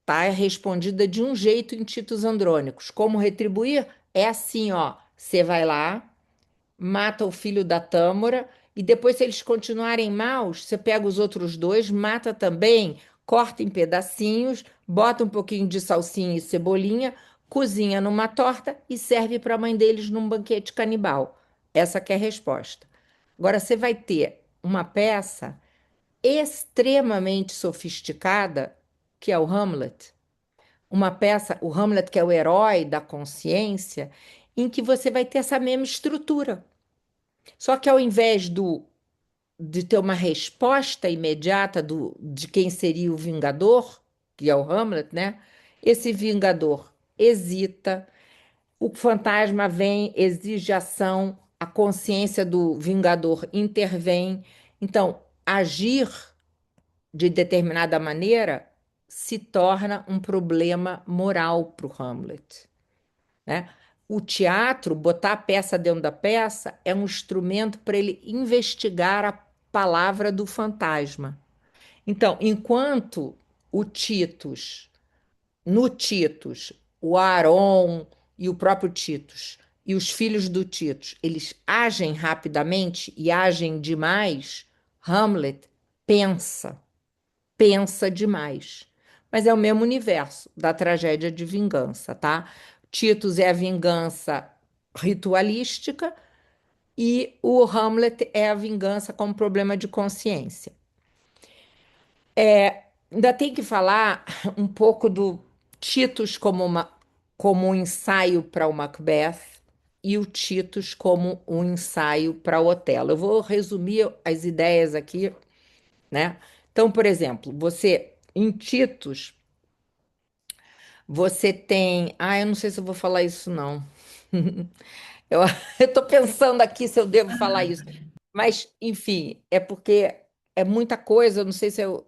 Tá respondida de um jeito em Titos Andrônicos. Como retribuir? É assim, ó. Você vai lá, mata o filho da Tâmara, e depois, se eles continuarem maus, você pega os outros dois, mata também, corta em pedacinhos, bota um pouquinho de salsinha e cebolinha, cozinha numa torta e serve para a mãe deles num banquete canibal. Essa que é a resposta. Agora, você vai ter uma peça extremamente sofisticada, que é o Hamlet. Uma peça, o Hamlet, que é o herói da consciência, em que você vai ter essa mesma estrutura. Só que ao invés de ter uma resposta imediata de quem seria o vingador, que é o Hamlet, né? Esse vingador hesita, o fantasma vem, exige ação, a consciência do vingador intervém. Então, agir de determinada maneira se torna um problema moral para o Hamlet, né? O teatro, botar a peça dentro da peça, é um instrumento para ele investigar a palavra do fantasma. Então, enquanto o Titus, no Titus, o Aaron e o próprio Titus e os filhos do Titus, eles agem rapidamente e agem demais, Hamlet pensa demais. mas é o mesmo universo da tragédia de vingança, tá? Titus é a vingança ritualística e o Hamlet é a vingança como problema de consciência. Ainda tem que falar um pouco do Titus como um ensaio para o Macbeth e o Titus como um ensaio para o Otelo. Eu vou resumir as ideias aqui, né? Então, por exemplo, você em Titus, você tem. Ah, eu não sei se eu vou falar isso, não. Eu estou pensando aqui se eu devo falar isso. Mas, enfim, é porque é muita coisa, eu não sei se eu.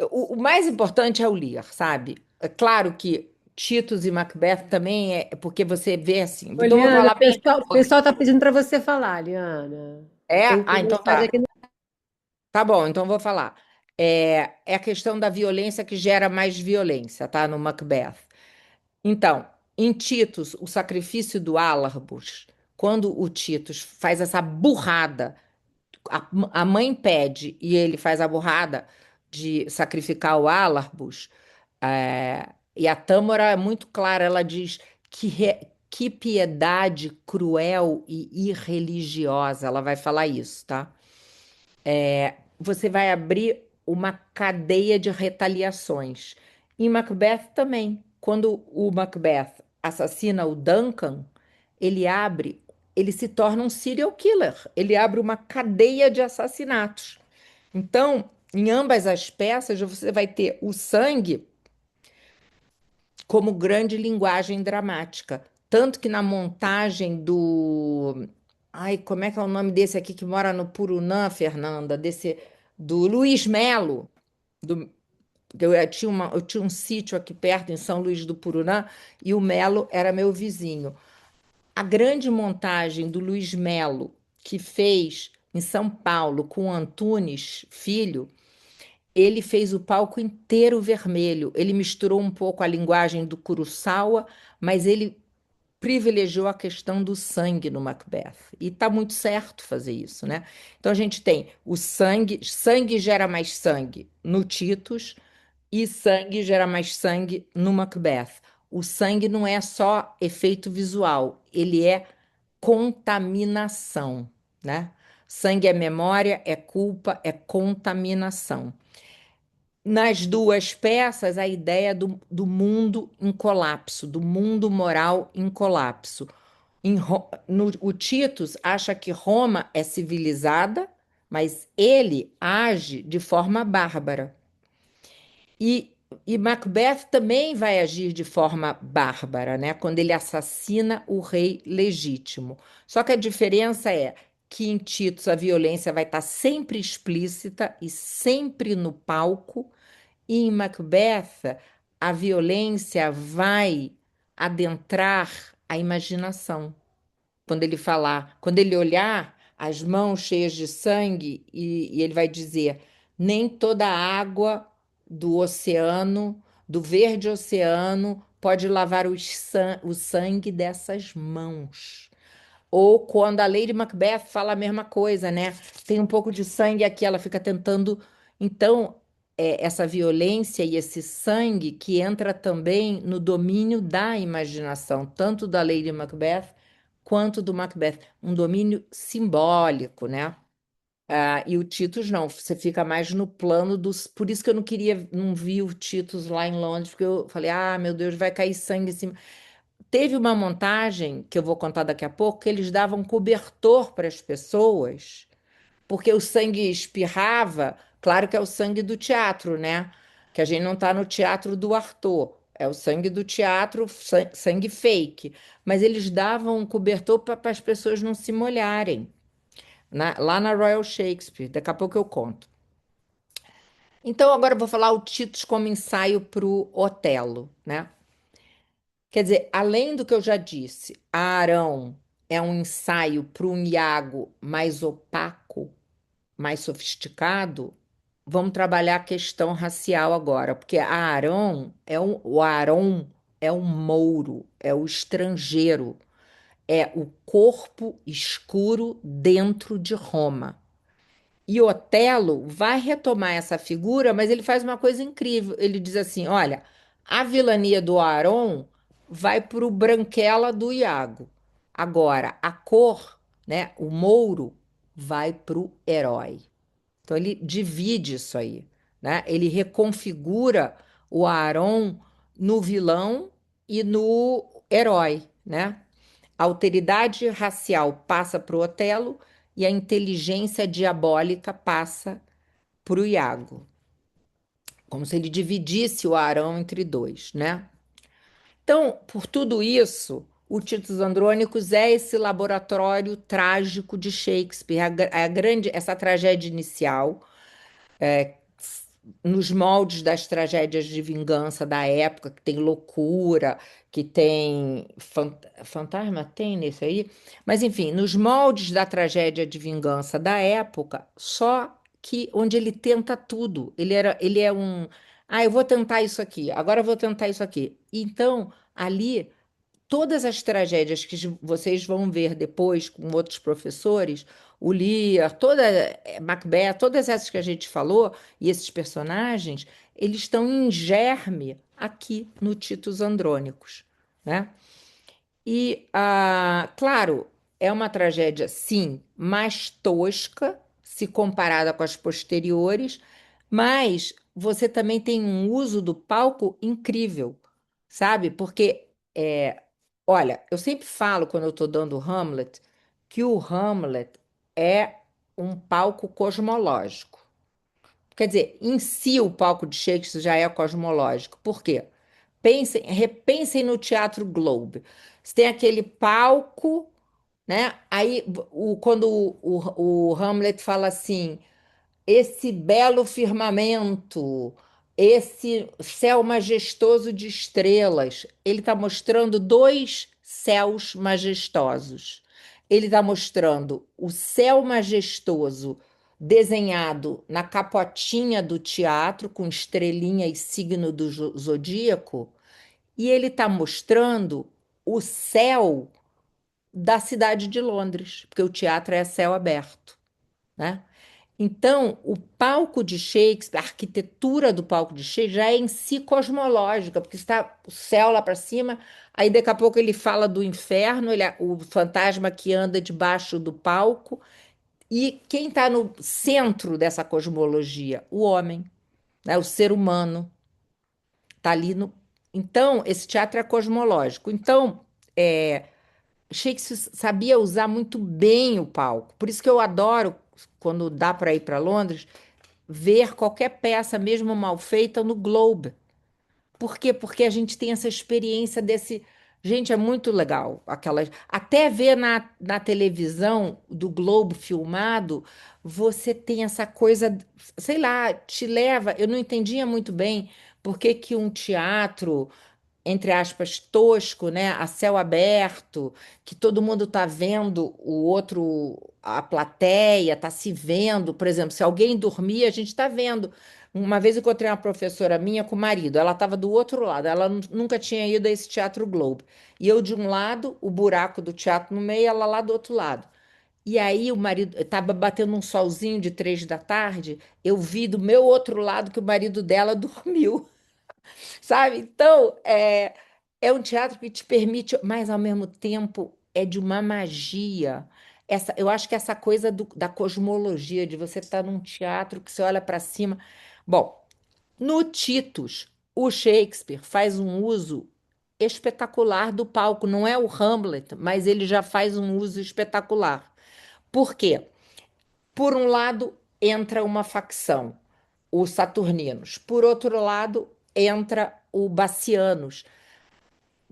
O mais importante é o Lear, sabe? É claro que Titus e Macbeth também é porque você vê assim. Ô, Então, eu vou Liana, falar bem. o pessoal tá pedindo para você falar, Liana. É? Tem Ah, então mensagem tá. aqui no... Tá bom, então eu vou falar. É a questão da violência que gera mais violência, tá? No Macbeth. Então, em Titus, o sacrifício do Álarbus, quando o Titus faz essa burrada, a mãe pede e ele faz a burrada de sacrificar o Álarbus, e a Tâmara é muito clara, ela diz que piedade cruel e irreligiosa, ela vai falar isso, tá? Você vai abrir uma cadeia de retaliações. Em Macbeth também. Quando o Macbeth assassina o Duncan, ele abre, ele se torna um serial killer. Ele abre uma cadeia de assassinatos. Então, em ambas as peças, você vai ter o sangue como grande linguagem dramática. Tanto que na montagem do. Ai, como é que é o nome desse aqui que mora no Purunã, Fernanda? Do Luiz Melo. Do, eu tinha um sítio aqui perto, em São Luís do Purunã, e o Melo era meu vizinho. A grande montagem do Luiz Melo, que fez em São Paulo com o Antunes Filho, ele fez o palco inteiro vermelho. Ele misturou um pouco a linguagem do Kurosawa, mas ele privilegiou a questão do sangue no Macbeth. E está muito certo fazer isso, né? Então a gente tem o sangue, sangue gera mais sangue no Titus e sangue gera mais sangue no Macbeth. O sangue não é só efeito visual, ele é contaminação, né? Sangue é memória, é culpa, é contaminação. Nas duas peças, a ideia do mundo em colapso, do mundo moral em colapso. O Titus acha que Roma é civilizada, mas ele age de forma bárbara. E Macbeth também vai agir de forma bárbara, né? Quando ele assassina o rei legítimo. Só que a diferença é que em Titus a violência vai estar sempre explícita e sempre no palco, e em Macbeth, a violência vai adentrar a imaginação. Quando ele olhar as mãos cheias de sangue, e ele vai dizer: nem toda a água do oceano, do verde oceano, pode lavar o sangue dessas mãos. Ou quando a Lady Macbeth fala a mesma coisa, né? Tem um pouco de sangue aqui, ela fica tentando. Então, essa violência e esse sangue que entra também no domínio da imaginação, tanto da Lady Macbeth quanto do Macbeth. Um domínio simbólico, né? E o Titus não, você fica mais no plano dos. Por isso que eu não queria, não vi o Titus lá em Londres, porque eu falei, ah, meu Deus, vai cair sangue em cima. Teve uma montagem, que eu vou contar daqui a pouco, que eles davam cobertor para as pessoas, porque o sangue espirrava, claro que é o sangue do teatro, né? Que a gente não está no teatro do Arthur, é o sangue do teatro, sangue fake. Mas eles davam um cobertor para as pessoas não se molharem, lá na Royal Shakespeare, daqui a pouco eu conto. Então, agora eu vou falar o Titus como ensaio para o Otelo, né? Quer dizer, além do que eu já disse, a Arão é um ensaio para um Iago mais opaco, mais sofisticado. Vamos trabalhar a questão racial agora, porque o Arão é um mouro, é o estrangeiro, é o corpo escuro dentro de Roma. E Otelo vai retomar essa figura, mas ele faz uma coisa incrível. Ele diz assim: olha, a vilania do Aron vai para o Branquela do Iago. Agora, a cor, né, o Mouro, vai para o herói. Então ele divide isso aí, né? Ele reconfigura o Aaron no vilão e no herói, né? A alteridade racial passa para o Otelo e a inteligência diabólica passa para o Iago, como se ele dividisse o Arão entre dois, né? Então, por tudo isso, o Titus Andrônicos é esse laboratório trágico de Shakespeare, a grande, essa tragédia inicial, nos moldes das tragédias de vingança da época, que tem loucura, que tem fantasma, tem nesse aí, mas enfim, nos moldes da tragédia de vingança da época, só que onde ele tenta tudo. Ele é um, eu vou tentar isso aqui, agora eu vou tentar isso aqui. Então, ali todas as tragédias que vocês vão ver depois com outros professores, o Lear, Macbeth, todas essas que a gente falou, e esses personagens, eles estão em germe aqui no Titus Andrônicos, né? E, claro, é uma tragédia, sim, mais tosca, se comparada com as posteriores, mas você também tem um uso do palco incrível, sabe? Porque olha, eu sempre falo quando eu estou dando o Hamlet que o Hamlet é um palco cosmológico. Quer dizer, em si o palco de Shakespeare já é cosmológico. Por quê? Repensem no Teatro Globe. Você tem aquele palco, né? Aí, quando o Hamlet fala assim, esse belo firmamento, esse céu majestoso de estrelas. Ele está mostrando dois céus majestosos. Ele está mostrando o céu majestoso desenhado na capotinha do teatro, com estrelinha e signo do zodíaco, e ele está mostrando o céu da cidade de Londres, porque o teatro é céu aberto, né? Então, o palco de Shakespeare, a arquitetura do palco de Shakespeare já é em si cosmológica, porque está o céu lá para cima, aí daqui a pouco ele fala do inferno, o fantasma que anda debaixo do palco, e quem está no centro dessa cosmologia? O homem, né? O ser humano está ali no. Então, esse teatro é cosmológico. Então, Shakespeare sabia usar muito bem o palco. Por isso que eu adoro, quando dá para ir para Londres, ver qualquer peça, mesmo mal feita, no Globe. Por quê? Porque a gente tem essa experiência desse. Gente, é muito legal. Até ver na televisão do Globo filmado, você tem essa coisa, sei lá, te leva. Eu não entendia muito bem por que que um teatro entre aspas, tosco, né? A céu aberto, que todo mundo está vendo o outro, a plateia está se vendo. Por exemplo, se alguém dormir, a gente está vendo. Uma vez eu encontrei uma professora minha com o marido, ela estava do outro lado, ela nunca tinha ido a esse Teatro Globo. E eu de um lado, o buraco do teatro no meio, ela lá do outro lado. E aí o marido estava batendo um solzinho de 3 da tarde, eu vi do meu outro lado que o marido dela dormiu. Sabe? Então, é um teatro que te permite, mas ao mesmo tempo é de uma magia. Eu acho que essa coisa da cosmologia, de você estar num teatro que você olha para cima. Bom, no Titus, o Shakespeare faz um uso espetacular do palco. Não é o Hamlet, mas ele já faz um uso espetacular. Por quê? Por um lado, entra uma facção, os saturninos. Por outro lado, entra o Bacianos.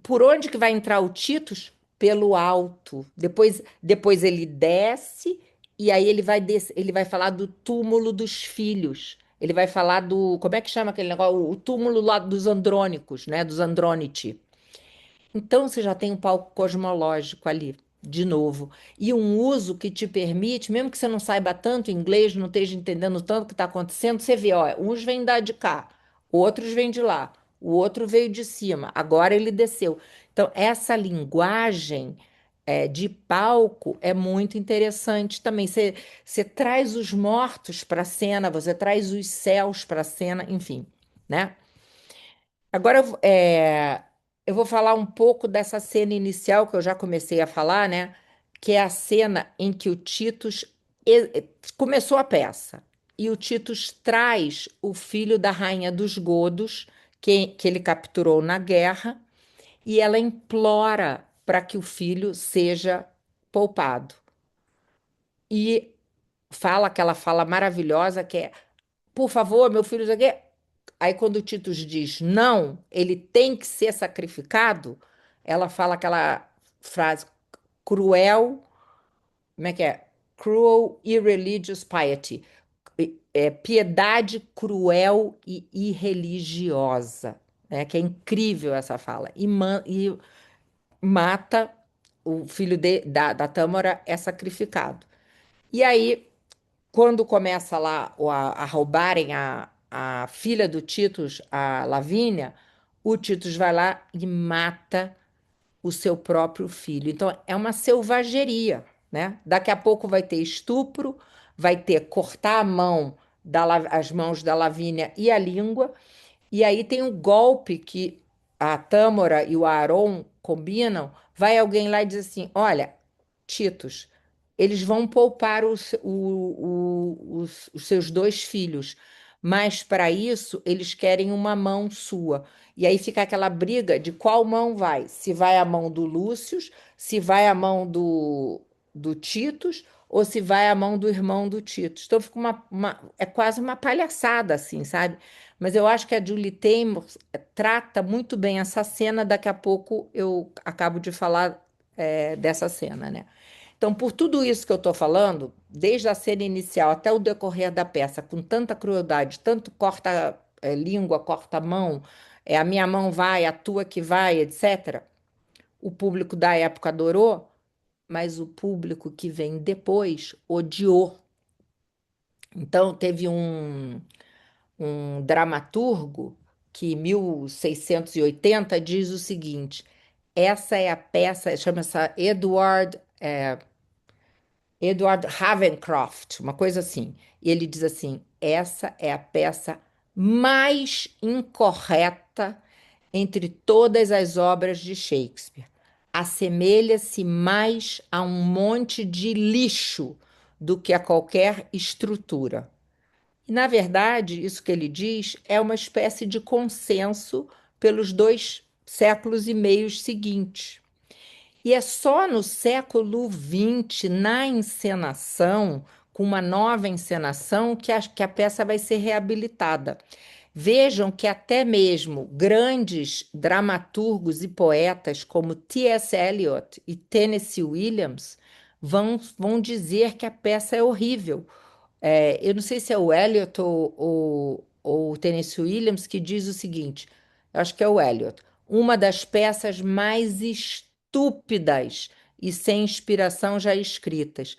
Por onde que vai entrar o Titus? Pelo alto. Depois ele desce e aí ele vai falar do túmulo dos filhos. Ele vai falar do, como é que chama aquele negócio? O túmulo lá dos Andrônicos, né? Dos Andrôniti. Então você já tem um palco cosmológico ali, de novo. E um uso que te permite, mesmo que você não saiba tanto inglês, não esteja entendendo tanto o que está acontecendo, você vê, ó, uns vêm da de cá, outros vêm de lá, o outro veio de cima, agora ele desceu. Então, essa linguagem de palco é muito interessante também. Você traz os mortos para a cena, você traz os céus para a cena, enfim, né? Agora eu vou falar um pouco dessa cena inicial que eu já comecei a falar, né? Que é a cena em que o Titus começou a peça e o Titus traz o filho da rainha dos Godos, que ele capturou na guerra, e ela implora para que o filho seja poupado. E fala aquela fala maravilhosa que é: por favor, meu filho, aí quando o Titus diz não, ele tem que ser sacrificado, ela fala aquela frase cruel, como é que é? Cruel, irreligious piety. É piedade cruel e irreligiosa, né? Que é incrível essa fala. E mata o filho da Tâmara, é sacrificado. E aí, quando começa lá a roubarem a filha do Titus, a Lavínia, o Titus vai lá e mata o seu próprio filho. Então, é uma selvageria, né? Daqui a pouco vai ter estupro, vai ter cortar a mão, as mãos da Lavínia e a língua, e aí tem um golpe que a Tâmara e o Aaron combinam, vai alguém lá e diz assim, olha, Titus, eles vão poupar os seus dois filhos, mas para isso eles querem uma mão sua. E aí fica aquela briga de qual mão vai. Se vai a mão do Lúcio, se vai a mão do Titus, ou se vai a mão do irmão do Titus. Então fica é quase uma palhaçada, assim, sabe? Mas eu acho que a Julie Taymor trata muito bem essa cena. Daqui a pouco eu acabo de falar dessa cena, né? Então, por tudo isso que eu estou falando, desde a cena inicial até o decorrer da peça, com tanta crueldade, tanto corta língua, corta mão, a minha mão vai, a tua que vai, etc. O público da época adorou, mas o público que vem depois odiou. Então, teve um dramaturgo que, em 1680, diz o seguinte: essa é a peça, chama-se Edward Ravencroft, uma coisa assim. E ele diz assim: essa é a peça mais incorreta entre todas as obras de Shakespeare. Assemelha-se mais a um monte de lixo do que a qualquer estrutura. E, na verdade, isso que ele diz é uma espécie de consenso pelos 2 séculos e meio seguintes. E é só no século XX, na encenação, com uma nova encenação, que a peça vai ser reabilitada. Vejam que até mesmo grandes dramaturgos e poetas como T.S. Eliot e Tennessee Williams vão dizer que a peça é horrível. Eu não sei se é o Eliot ou o Tennessee Williams que diz o seguinte, eu acho que é o Eliot, uma das peças mais estúpidas e sem inspiração já escritas.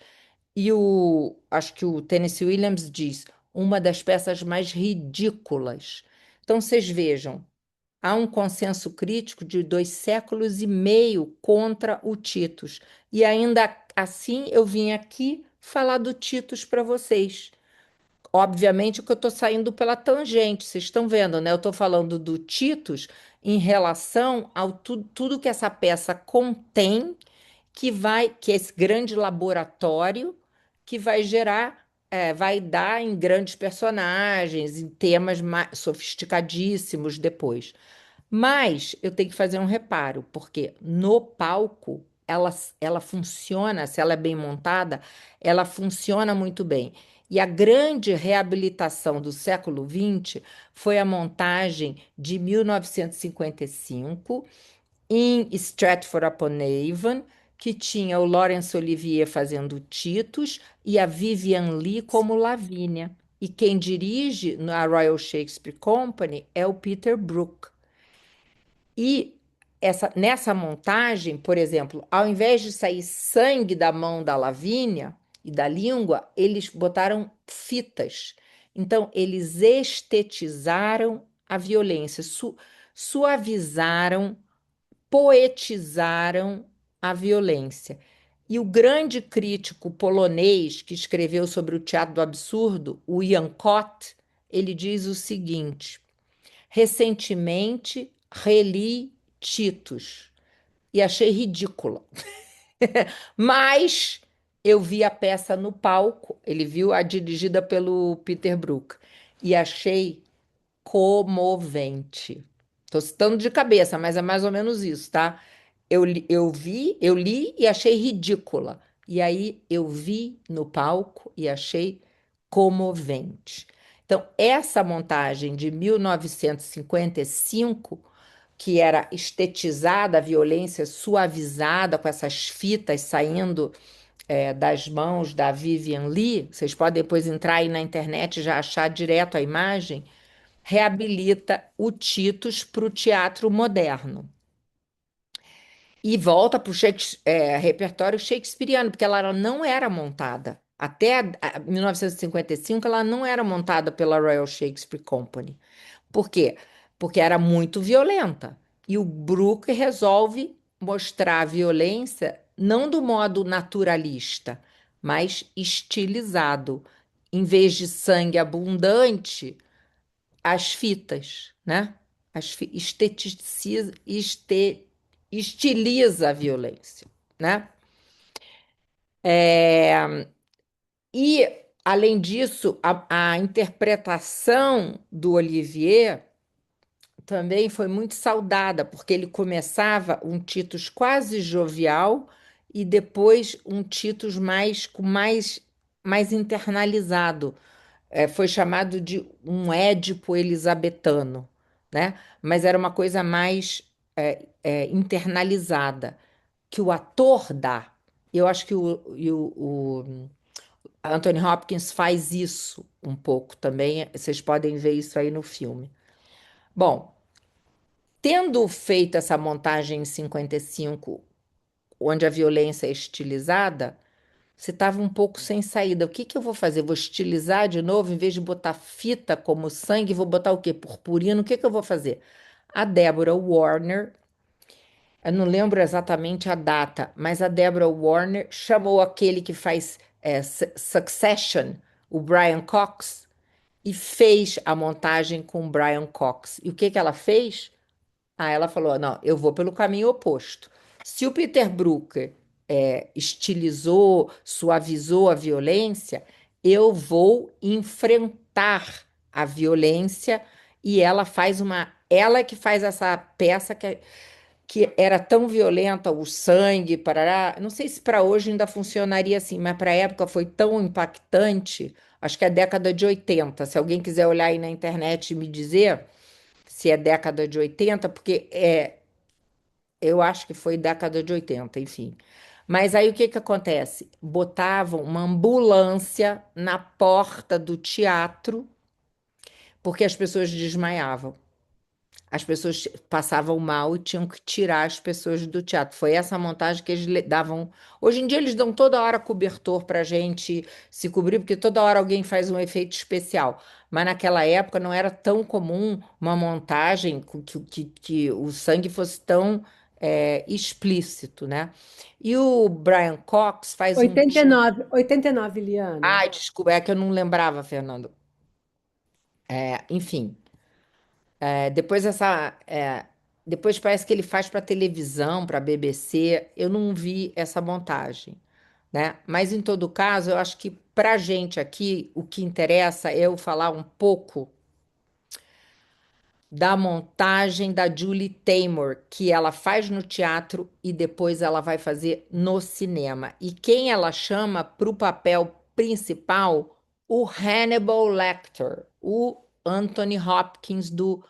E acho que o Tennessee Williams diz, uma das peças mais ridículas. Então, vocês vejam, há um consenso crítico de 2 séculos e meio contra o Titus. E ainda assim, eu vim aqui falar do Titus para vocês. Obviamente que eu estou saindo pela tangente, vocês estão vendo, né? Eu estou falando do Titus em relação ao tudo que essa peça contém, que é esse grande laboratório que vai gerar, vai dar em grandes personagens, em temas mais sofisticadíssimos depois. Mas eu tenho que fazer um reparo, porque no palco ela funciona, se ela é bem montada, ela funciona muito bem. E a grande reabilitação do século XX foi a montagem de 1955 em Stratford-upon-Avon, que tinha o Laurence Olivier fazendo Titus e a Vivian Leigh como Lavínia. E quem dirige na Royal Shakespeare Company é o Peter Brook. E nessa montagem, por exemplo, ao invés de sair sangue da mão da Lavínia e da língua, eles botaram fitas. Então, eles estetizaram a violência, suavizaram, poetizaram a violência. E o grande crítico polonês que escreveu sobre o teatro do absurdo, o Jan Kott, ele diz o seguinte: recentemente reli Titus e achei ridícula. Mas eu vi a peça no palco, ele viu a dirigida pelo Peter Brook e achei comovente. Estou citando de cabeça, mas é mais ou menos isso, tá? Eu li e achei ridícula. E aí eu vi no palco e achei comovente. Então, essa montagem de 1955, que era estetizada, a violência suavizada, com essas fitas saindo das mãos da Vivian Lee, vocês podem depois entrar aí na internet e já achar direto a imagem, reabilita o Titus para o teatro moderno. E volta para o repertório shakespeariano, porque ela não era montada. Até 1955, ela não era montada pela Royal Shakespeare Company. Por quê? Porque era muito violenta. E o Bruckner resolve mostrar a violência não do modo naturalista, mas estilizado. Em vez de sangue abundante, as fitas, né? Estiliza a violência, né? E, além disso, a interpretação do Olivier também foi muito saudada, porque ele começava um Titus quase jovial e depois um Titus mais internalizado. Foi chamado de um Édipo elisabetano, né? Mas era uma coisa mais internalizada, que o ator dá. Eu acho que o Anthony Hopkins faz isso um pouco também. Vocês podem ver isso aí no filme. Bom, tendo feito essa montagem em 55, onde a violência é estilizada, você estava um pouco sem saída. O que que eu vou fazer? Vou estilizar de novo, em vez de botar fita como sangue, vou botar o quê? Purpurina. O que que eu vou fazer? A Deborah Warner, eu não lembro exatamente a data, mas a Deborah Warner chamou aquele que faz Succession, o Brian Cox, e fez a montagem com o Brian Cox. E o que que ela fez? Ah, ela falou: não, eu vou pelo caminho oposto. Se o Peter Brooker estilizou, suavizou a violência, eu vou enfrentar a violência e ela faz uma. Ela que faz essa peça que era tão violenta, o sangue, parará. Não sei se para hoje ainda funcionaria assim, mas para a época foi tão impactante. Acho que é década de 80. Se alguém quiser olhar aí na internet e me dizer se é década de 80, porque eu acho que foi década de 80, enfim. Mas aí o que que acontece? Botavam uma ambulância na porta do teatro porque as pessoas desmaiavam. As pessoas passavam mal e tinham que tirar as pessoas do teatro. Foi essa montagem que eles davam. Hoje em dia eles dão toda hora cobertor para a gente se cobrir, porque toda hora alguém faz um efeito especial. Mas naquela época não era tão comum uma montagem que o sangue fosse tão explícito, né? E o Brian Cox faz um. 89, Liana. Ai, desculpa, é que eu não lembrava, Fernando. Enfim. Depois parece que ele faz para televisão, para BBC. Eu não vi essa montagem, né? Mas em todo caso, eu acho que para a gente aqui o que interessa é eu falar um pouco da montagem da Julie Taymor, que ela faz no teatro e depois ela vai fazer no cinema. E quem ela chama para o papel principal? O Hannibal Lecter, o Anthony Hopkins do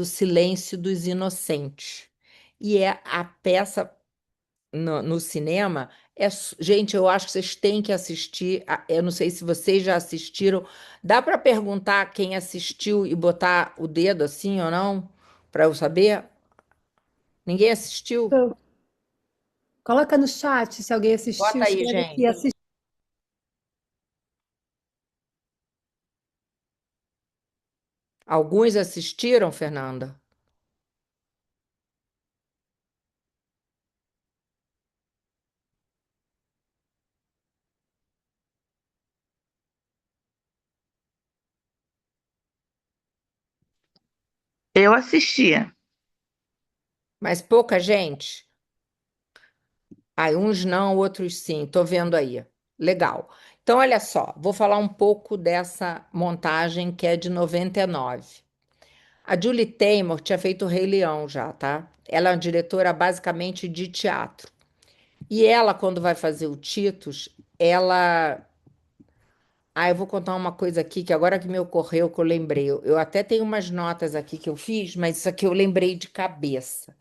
Silêncio dos Inocentes. E é a peça no cinema. Gente, eu acho que vocês têm que assistir. Eu não sei se vocês já assistiram. Dá para perguntar quem assistiu e botar o dedo assim ou não? Para eu saber? Ninguém assistiu? Então, coloca no chat se alguém assistiu, Bota aí, escreve aqui, gente. assistiu. Alguns assistiram, Fernanda? Eu assistia. Mas pouca gente. Aí, uns não, outros sim. Tô vendo aí. Legal. Então, olha só, vou falar um pouco dessa montagem que é de 99. A Julie Taymor tinha feito o Rei Leão já, tá? Ela é uma diretora basicamente de teatro. E ela, quando vai fazer o Titus, ela. Ah, eu vou contar uma coisa aqui que agora que me ocorreu, que eu lembrei. Eu até tenho umas notas aqui que eu fiz, mas isso aqui eu lembrei de cabeça.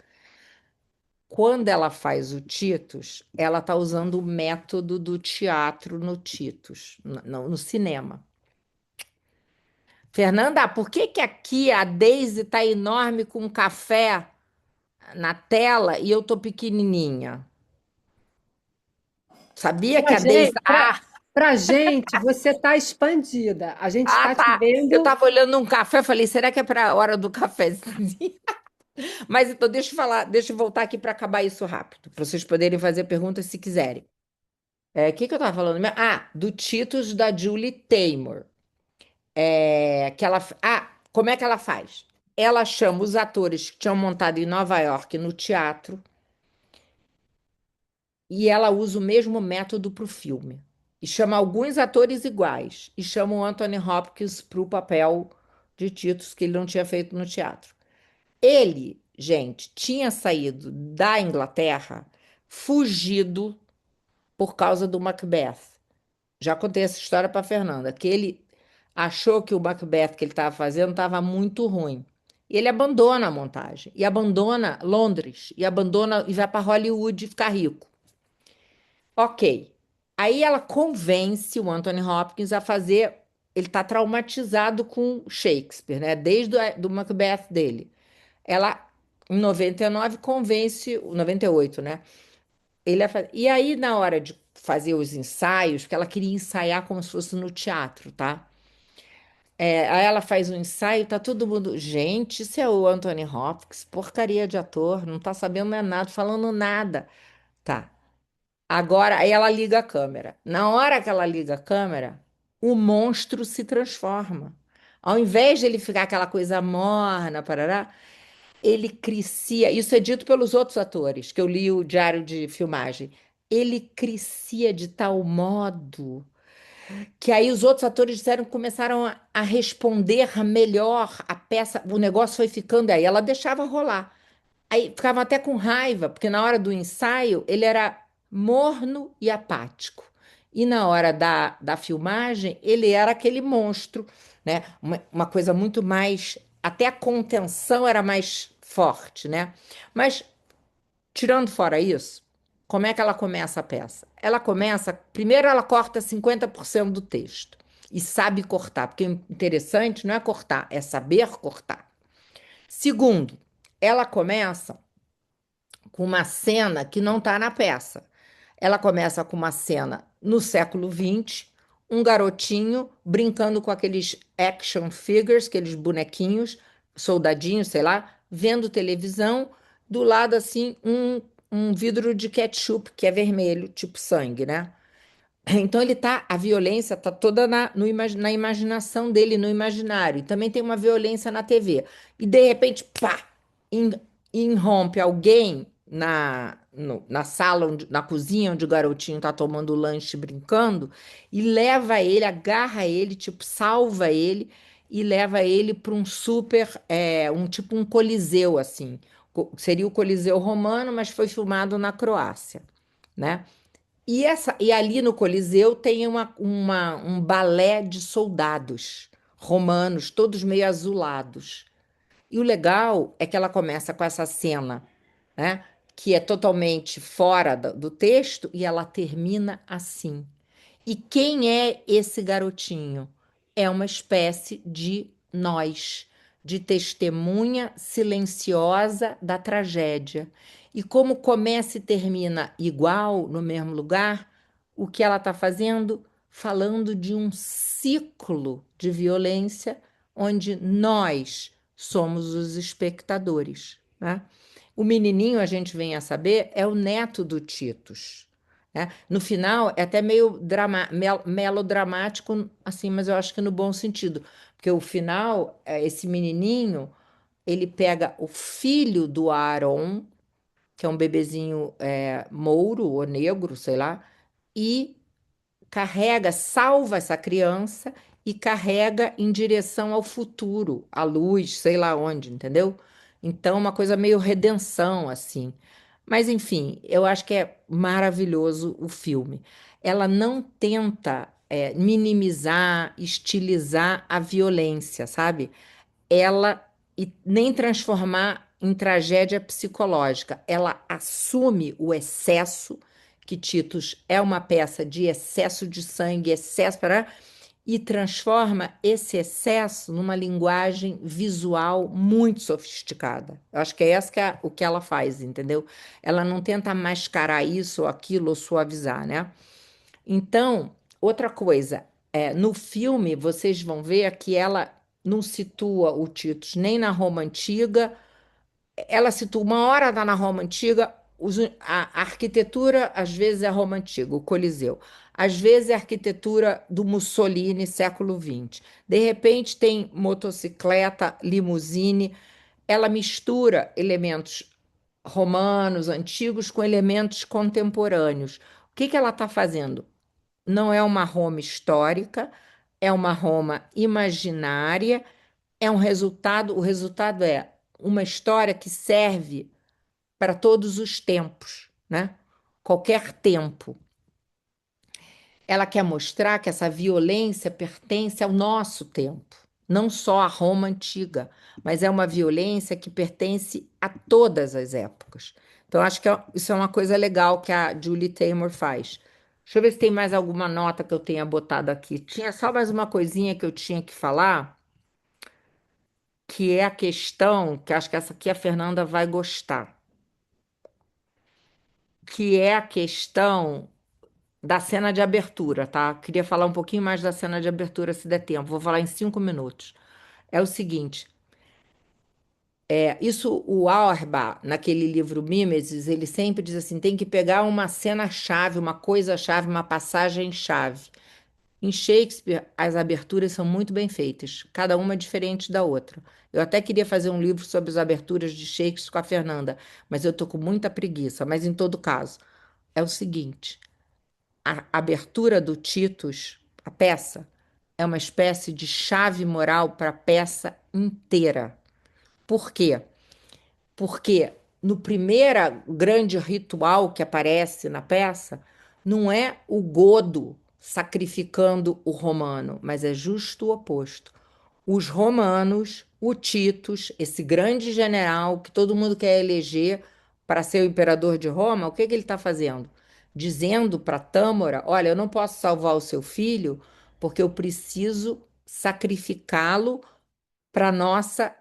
Quando ela faz o Titus, ela está usando o método do teatro no Titus, no cinema. Fernanda, por que que aqui a Daisy está enorme com um café na tela e eu tô pequenininha? Sabia que Pra a Daisy... gente, pra gente, você tá expandida. A gente está te Tá. Eu vendo. tava olhando um café, falei, será que é para a hora do cafezinho? Mas então deixa eu falar, deixa eu voltar aqui para acabar isso rápido, para vocês poderem fazer perguntas se quiserem. O que que eu estava falando mesmo? Ah, do Titus da Julie Taymor. Como é que ela faz? Ela chama os atores que tinham montado em Nova York no teatro e ela usa o mesmo método para o filme. E chama alguns atores iguais. E chama o Anthony Hopkins para o papel de Titus que ele não tinha feito no teatro. Ele, gente, tinha saído da Inglaterra fugido por causa do Macbeth. Já contei essa história para Fernanda, que ele achou que o Macbeth que ele estava fazendo estava muito ruim. E ele abandona a montagem, e abandona Londres, e abandona e vai para Hollywood ficar rico. Ok. Aí ela convence o Anthony Hopkins a fazer. Ele está traumatizado com Shakespeare, né? Desde do Macbeth dele. Ela, em 99, convence, 98, né? E aí, na hora de fazer os ensaios, que ela queria ensaiar como se fosse no teatro, tá? Aí ela faz um ensaio, tá todo mundo. Gente, isso é o Anthony Hopkins, porcaria de ator, não tá sabendo é nada, falando nada. Tá. Agora, aí ela liga a câmera. Na hora que ela liga a câmera, o monstro se transforma. Ao invés de ele ficar aquela coisa morna, parará, ele crescia. Isso é dito pelos outros atores, que eu li o diário de filmagem. Ele crescia de tal modo que aí os outros atores disseram que começaram a responder melhor a peça. O negócio foi ficando aí. Ela deixava rolar. Aí ficavam até com raiva, porque na hora do ensaio ele era morno e apático. E na hora da filmagem ele era aquele monstro, né? Uma coisa muito mais. Até a contenção era mais forte, né? Mas, tirando fora isso, como é que ela começa a peça? Ela começa. Primeiro, ela corta 50% do texto. E sabe cortar, porque o interessante não é cortar, é saber cortar. Segundo, ela começa com uma cena que não está na peça. Ela começa com uma cena no século XX, um garotinho brincando com aqueles action figures, aqueles bonequinhos, soldadinhos, sei lá, vendo televisão, do lado assim um vidro de ketchup que é vermelho, tipo sangue, né? Então a violência está toda na imaginação dele, no imaginário. E também tem uma violência na TV. E de repente, pá, in- irrompe alguém na sala, na cozinha onde o garotinho está tomando lanche brincando, e leva ele, agarra ele, tipo, salva ele e leva ele para um tipo um coliseu, assim. Seria o Coliseu Romano, mas foi filmado na Croácia, né? E ali no Coliseu tem um balé de soldados romanos, todos meio azulados. E o legal é que ela começa com essa cena, né, que é totalmente fora do texto, e ela termina assim. E quem é esse garotinho? É uma espécie de nós, de testemunha silenciosa da tragédia. E como começa e termina igual, no mesmo lugar, o que ela está fazendo? Falando de um ciclo de violência onde nós somos os espectadores, né? O menininho, a gente vem a saber, é o neto do Titus, né? No final, é até meio melodramático, assim, mas eu acho que no bom sentido, porque o final, esse menininho ele pega o filho do Aaron, que é um bebezinho mouro ou negro, sei lá, e carrega, salva essa criança e carrega em direção ao futuro, à luz, sei lá onde, entendeu? Então, uma coisa meio redenção, assim. Mas, enfim, eu acho que é maravilhoso o filme. Ela não tenta, minimizar, estilizar a violência, sabe? Ela e nem transformar em tragédia psicológica. Ela assume o excesso, que Titus é uma peça de excesso de sangue, excesso, e transforma esse excesso numa linguagem visual muito sofisticada. Eu acho que é essa que é o que ela faz, entendeu? Ela não tenta mascarar isso ou aquilo ou suavizar, né? Então, outra coisa, no filme vocês vão ver que ela não situa o Titus nem na Roma Antiga, ela situa uma hora tá na Roma Antiga, a arquitetura às vezes é Roma Antiga, o Coliseu, às vezes é arquitetura do Mussolini, século XX. De repente tem motocicleta, limusine, ela mistura elementos romanos, antigos, com elementos contemporâneos. O que que ela está fazendo? Não é uma Roma histórica, é uma Roma imaginária, é um resultado, o resultado é uma história que serve para todos os tempos, né? Qualquer tempo. Ela quer mostrar que essa violência pertence ao nosso tempo, não só à Roma antiga, mas é uma violência que pertence a todas as épocas. Então, acho que isso é uma coisa legal que a Julie Taymor faz. Deixa eu ver se tem mais alguma nota que eu tenha botado aqui. Tinha só mais uma coisinha que eu tinha que falar, que é a questão, que acho que essa aqui a Fernanda vai gostar, que é a questão da cena de abertura, tá? Queria falar um pouquinho mais da cena de abertura, se der tempo. Vou falar em 5 minutos. É o seguinte, isso o Auerbach, naquele livro Mimesis, ele sempre diz assim, tem que pegar uma cena-chave, uma coisa-chave, uma passagem-chave. Em Shakespeare, as aberturas são muito bem feitas, cada uma diferente da outra. Eu até queria fazer um livro sobre as aberturas de Shakespeare com a Fernanda, mas eu tô com muita preguiça. Mas em todo caso, é o seguinte, a abertura do Titus, a peça, é uma espécie de chave moral para a peça inteira. Por quê? Porque no primeiro grande ritual que aparece na peça, não é o godo sacrificando o romano, mas é justo o oposto. Os romanos, o Titus, esse grande general que todo mundo quer eleger para ser o imperador de Roma, o que que ele está fazendo? Dizendo para Tâmora: olha, eu não posso salvar o seu filho porque eu preciso sacrificá-lo para nossa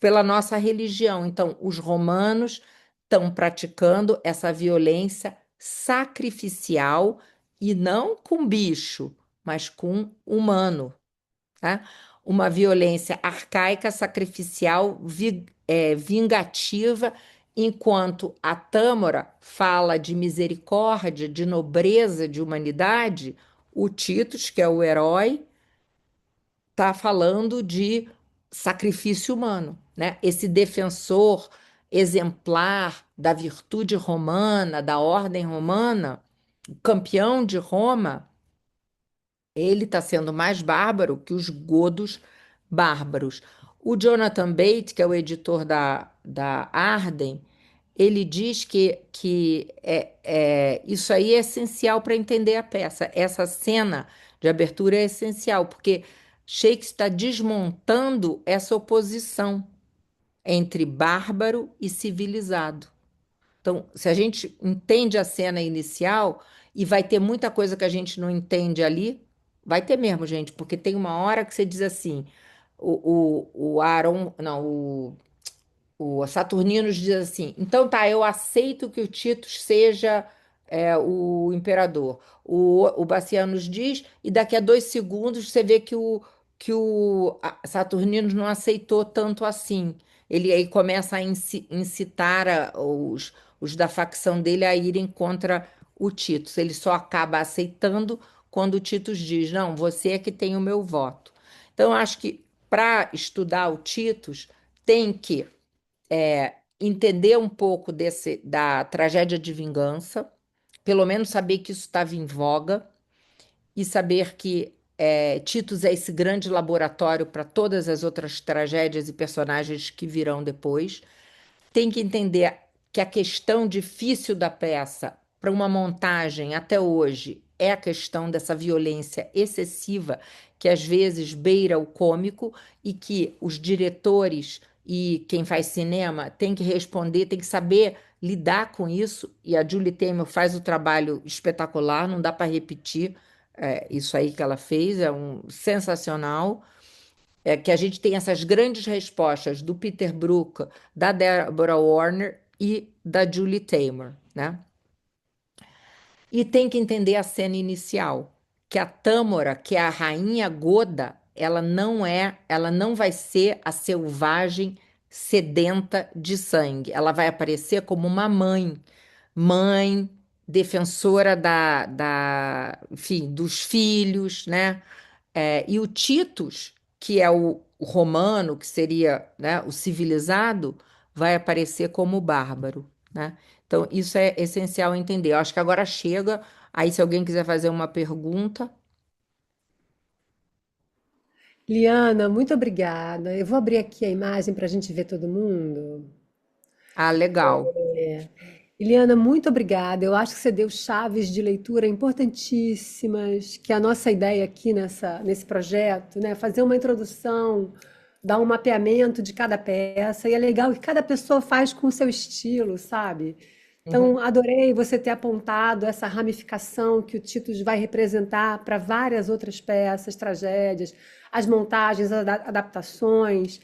pela nossa religião. Então, os romanos estão praticando essa violência sacrificial e não com bicho, mas com humano, tá? Uma violência arcaica, sacrificial, vingativa, enquanto a Tâmora fala de misericórdia, de nobreza, de humanidade, o Titus, que é o herói, está falando de sacrifício humano, né? Esse defensor exemplar da virtude romana, da ordem romana, o campeão de Roma, ele está sendo mais bárbaro que os godos bárbaros. O Jonathan Bate, que é o editor da Arden, ele diz que isso aí é essencial para entender a peça. Essa cena de abertura é essencial, porque Shakespeare está desmontando essa oposição entre bárbaro e civilizado. Então, se a gente entende a cena inicial, e vai ter muita coisa que a gente não entende ali, vai ter mesmo, gente, porque tem uma hora que você diz assim, o Aaron, não, o Saturnino diz assim: então tá, eu aceito que o Titus seja o imperador. O Bassianus diz, e daqui a 2 segundos você vê que o Saturnino não aceitou tanto assim. Ele aí começa a incitar os da facção dele a irem contra o Titus. Ele só acaba aceitando quando o Titus diz: não, você é que tem o meu voto. Então, eu acho que para estudar o Titus tem que entender um pouco da tragédia de vingança, pelo menos saber que isso estava em voga e saber que Titus é esse grande laboratório para todas as outras tragédias e personagens que virão depois. Tem que entender que a questão difícil da peça para uma montagem até hoje é a questão dessa violência excessiva que às vezes beira o cômico e que os diretores e quem faz cinema tem que responder, tem que saber lidar com isso. E a Julie Taymor faz o trabalho espetacular, não dá para repetir isso aí que ela fez, é sensacional. É que a gente tem essas grandes respostas do Peter Brook, da Deborah Warner e da Julie Taymor, né? E tem que entender a cena inicial, que a Tâmora, que é a rainha Goda, ela não vai ser a selvagem sedenta de sangue. Ela vai aparecer como uma mãe, defensora enfim, dos filhos, né? E o Titus, que é o romano, que seria, né, o civilizado, vai aparecer como o bárbaro, né? Então, isso é essencial entender. Eu acho que agora chega. Aí, se alguém quiser fazer uma pergunta. Liana, muito obrigada. Eu vou abrir aqui a imagem para a gente ver todo mundo. Ah, legal. Eliana, muito obrigada. Eu acho que você deu chaves de leitura importantíssimas, que é a nossa ideia aqui nesse projeto, né? Fazer uma introdução, dar um mapeamento de cada peça, e é legal que cada pessoa faz com o seu estilo, sabe? Uhum. Então, adorei você ter apontado essa ramificação que o Titus vai representar para várias outras peças, tragédias, as montagens, as adaptações,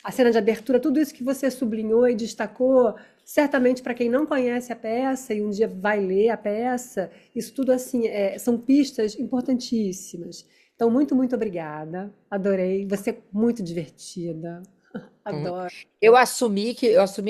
a cena de abertura, tudo isso que você sublinhou e destacou, certamente para quem não conhece a peça e um dia vai ler a peça, isso tudo assim são pistas importantíssimas. Então, muito, muito obrigada. Adorei. Você é muito divertida. Uhum. Adoro. Eu assumi,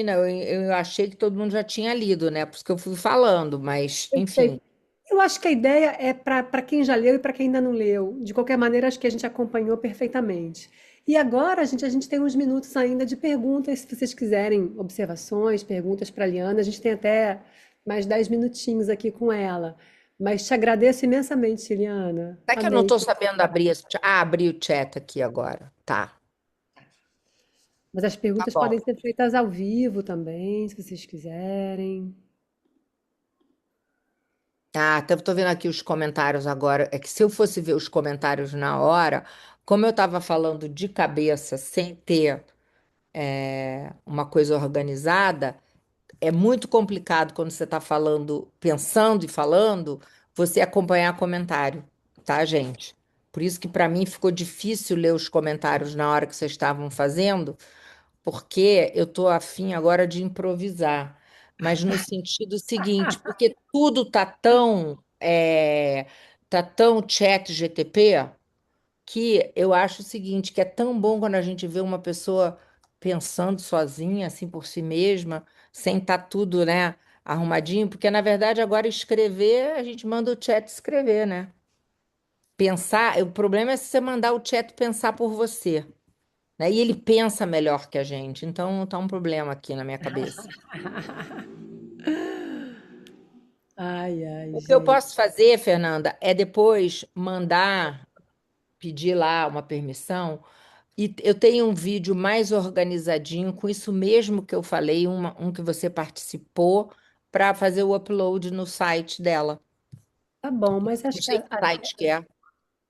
não, eu achei que todo mundo já tinha lido, né? Por isso que eu fui falando, mas, enfim. Perfeito. Eu acho que a ideia é para quem já leu e para quem ainda não leu. De qualquer maneira, acho que a gente acompanhou perfeitamente. E agora, gente, a gente tem uns minutos ainda de perguntas, se vocês quiserem observações, perguntas para a Liana. A gente tem até mais 10 minutinhos aqui com ela. Mas te agradeço imensamente, Liana. Será que eu não Amei. estou sabendo abrir abri o chat aqui agora. Tá, Mas as tá perguntas bom. podem ser feitas ao vivo também, se vocês quiserem. Ah, até estou vendo aqui os comentários agora. É que se eu fosse ver os comentários na hora, como eu estava falando de cabeça, sem ter uma coisa organizada, é muito complicado quando você está falando, pensando e falando, você acompanhar comentário, tá, gente? Por isso que para mim ficou difícil ler os comentários na hora que vocês estavam fazendo, porque eu estou afim agora de improvisar, mas no sentido seguinte, porque tudo tá tão chat GTP que eu acho o seguinte, que é tão bom quando a gente vê uma pessoa pensando sozinha, assim por si mesma, sem estar tudo, né, arrumadinho, porque na verdade agora escrever, a gente manda o chat escrever, né? Pensar, o problema é se você mandar o chat pensar por você, né? E ele pensa melhor que a gente, então tá um problema aqui na minha cabeça. Ai, ai, O que eu gente. posso fazer, Fernanda, é depois mandar, pedir lá uma permissão. E eu tenho um vídeo mais organizadinho com isso mesmo que eu falei, um que você participou, para fazer o upload no site dela. Tá bom, mas Não acho que sei que site que é.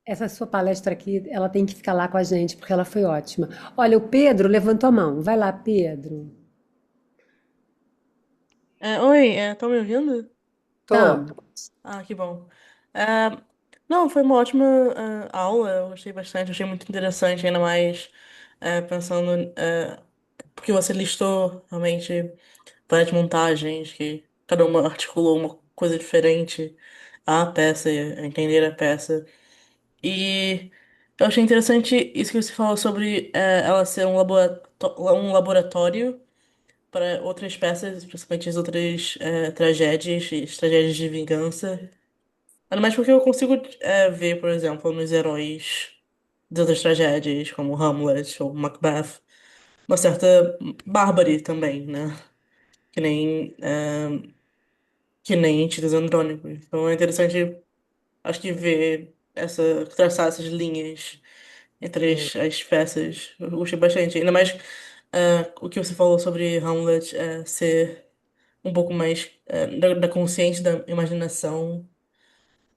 essa sua palestra aqui, ela tem que ficar lá com a gente, porque ela foi ótima. Olha, o Pedro levantou a mão. Vai lá, Pedro. Oi, estão me ouvindo? Tô. Tá. Ah, que bom. É, não, foi uma ótima aula, eu gostei bastante, achei muito interessante, ainda mais pensando, porque você listou realmente várias montagens, que cada uma articulou uma coisa diferente à peça, a entender a peça. E eu achei interessante isso que você falou sobre ela ser um laboratório para outras peças, principalmente as outras tragédias, as tragédias de vingança. Ainda mais porque eu consigo ver, por exemplo, nos heróis de outras tragédias, como Hamlet ou Macbeth, uma certa bárbare também, né? Que nem, que nem Tiros Andrônicos. Então é interessante, acho que ver traçar essas linhas entre Sim. as peças. Eu gostei bastante. Ainda mais o que você falou sobre Hamlet ser um pouco mais da consciência, da imaginação.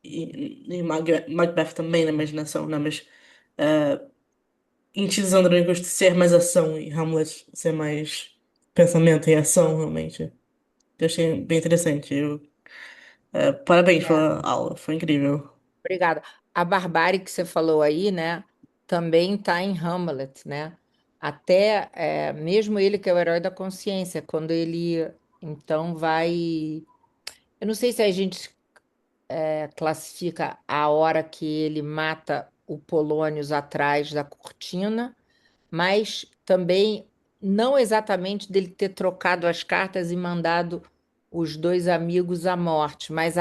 E Macbeth também na imaginação, né? Mas em Tiros Andrônicos ser mais ação e Hamlet ser mais pensamento e ação, realmente. Eu achei bem interessante. Parabéns É, pela aula, foi incrível. obrigada. A barbárie que você falou aí, né, também está em Hamlet, né? Até mesmo ele que é o herói da consciência, quando ele então vai. Eu não sei se a gente classifica a hora que ele mata o Polônios atrás da cortina, mas também não exatamente dele ter trocado as cartas e mandado os dois amigos à morte, mas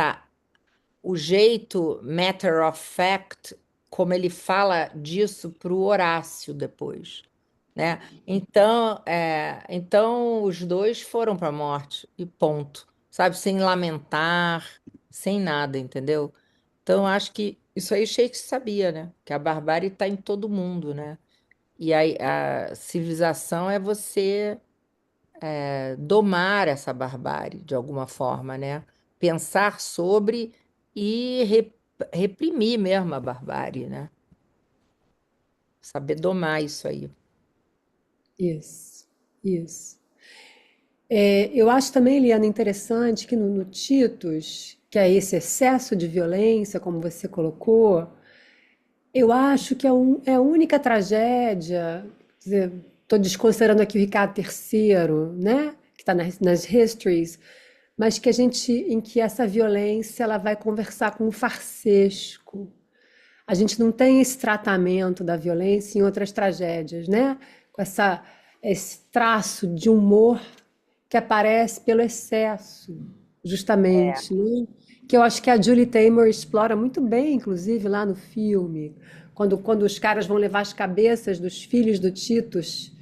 o jeito matter of fact, como ele fala disso para o Horácio depois, né? Então os dois foram para a morte e ponto, sabe? Sem lamentar, sem nada, entendeu? Então eu acho que isso aí o Shakespeare sabia, né? Que a barbárie está em todo mundo, né? E aí a civilização é você domar essa barbárie de alguma forma, né? Pensar sobre e reprimir mesmo a barbárie, né? Saber domar isso aí. Isso, isso. Eu acho também, Eliana, interessante que no Titus, que é esse excesso de violência, como você colocou, eu acho que é a única tragédia, estou desconsiderando aqui o Ricardo III, né, que está nas histories, mas que em que essa violência ela vai conversar com o farsesco. A gente não tem esse tratamento da violência em outras tragédias, né? Com esse traço de humor que aparece pelo excesso, É. justamente, né? Que eu acho que a Julie Taymor explora muito bem, inclusive lá no filme, quando os caras vão levar as cabeças dos filhos do Titus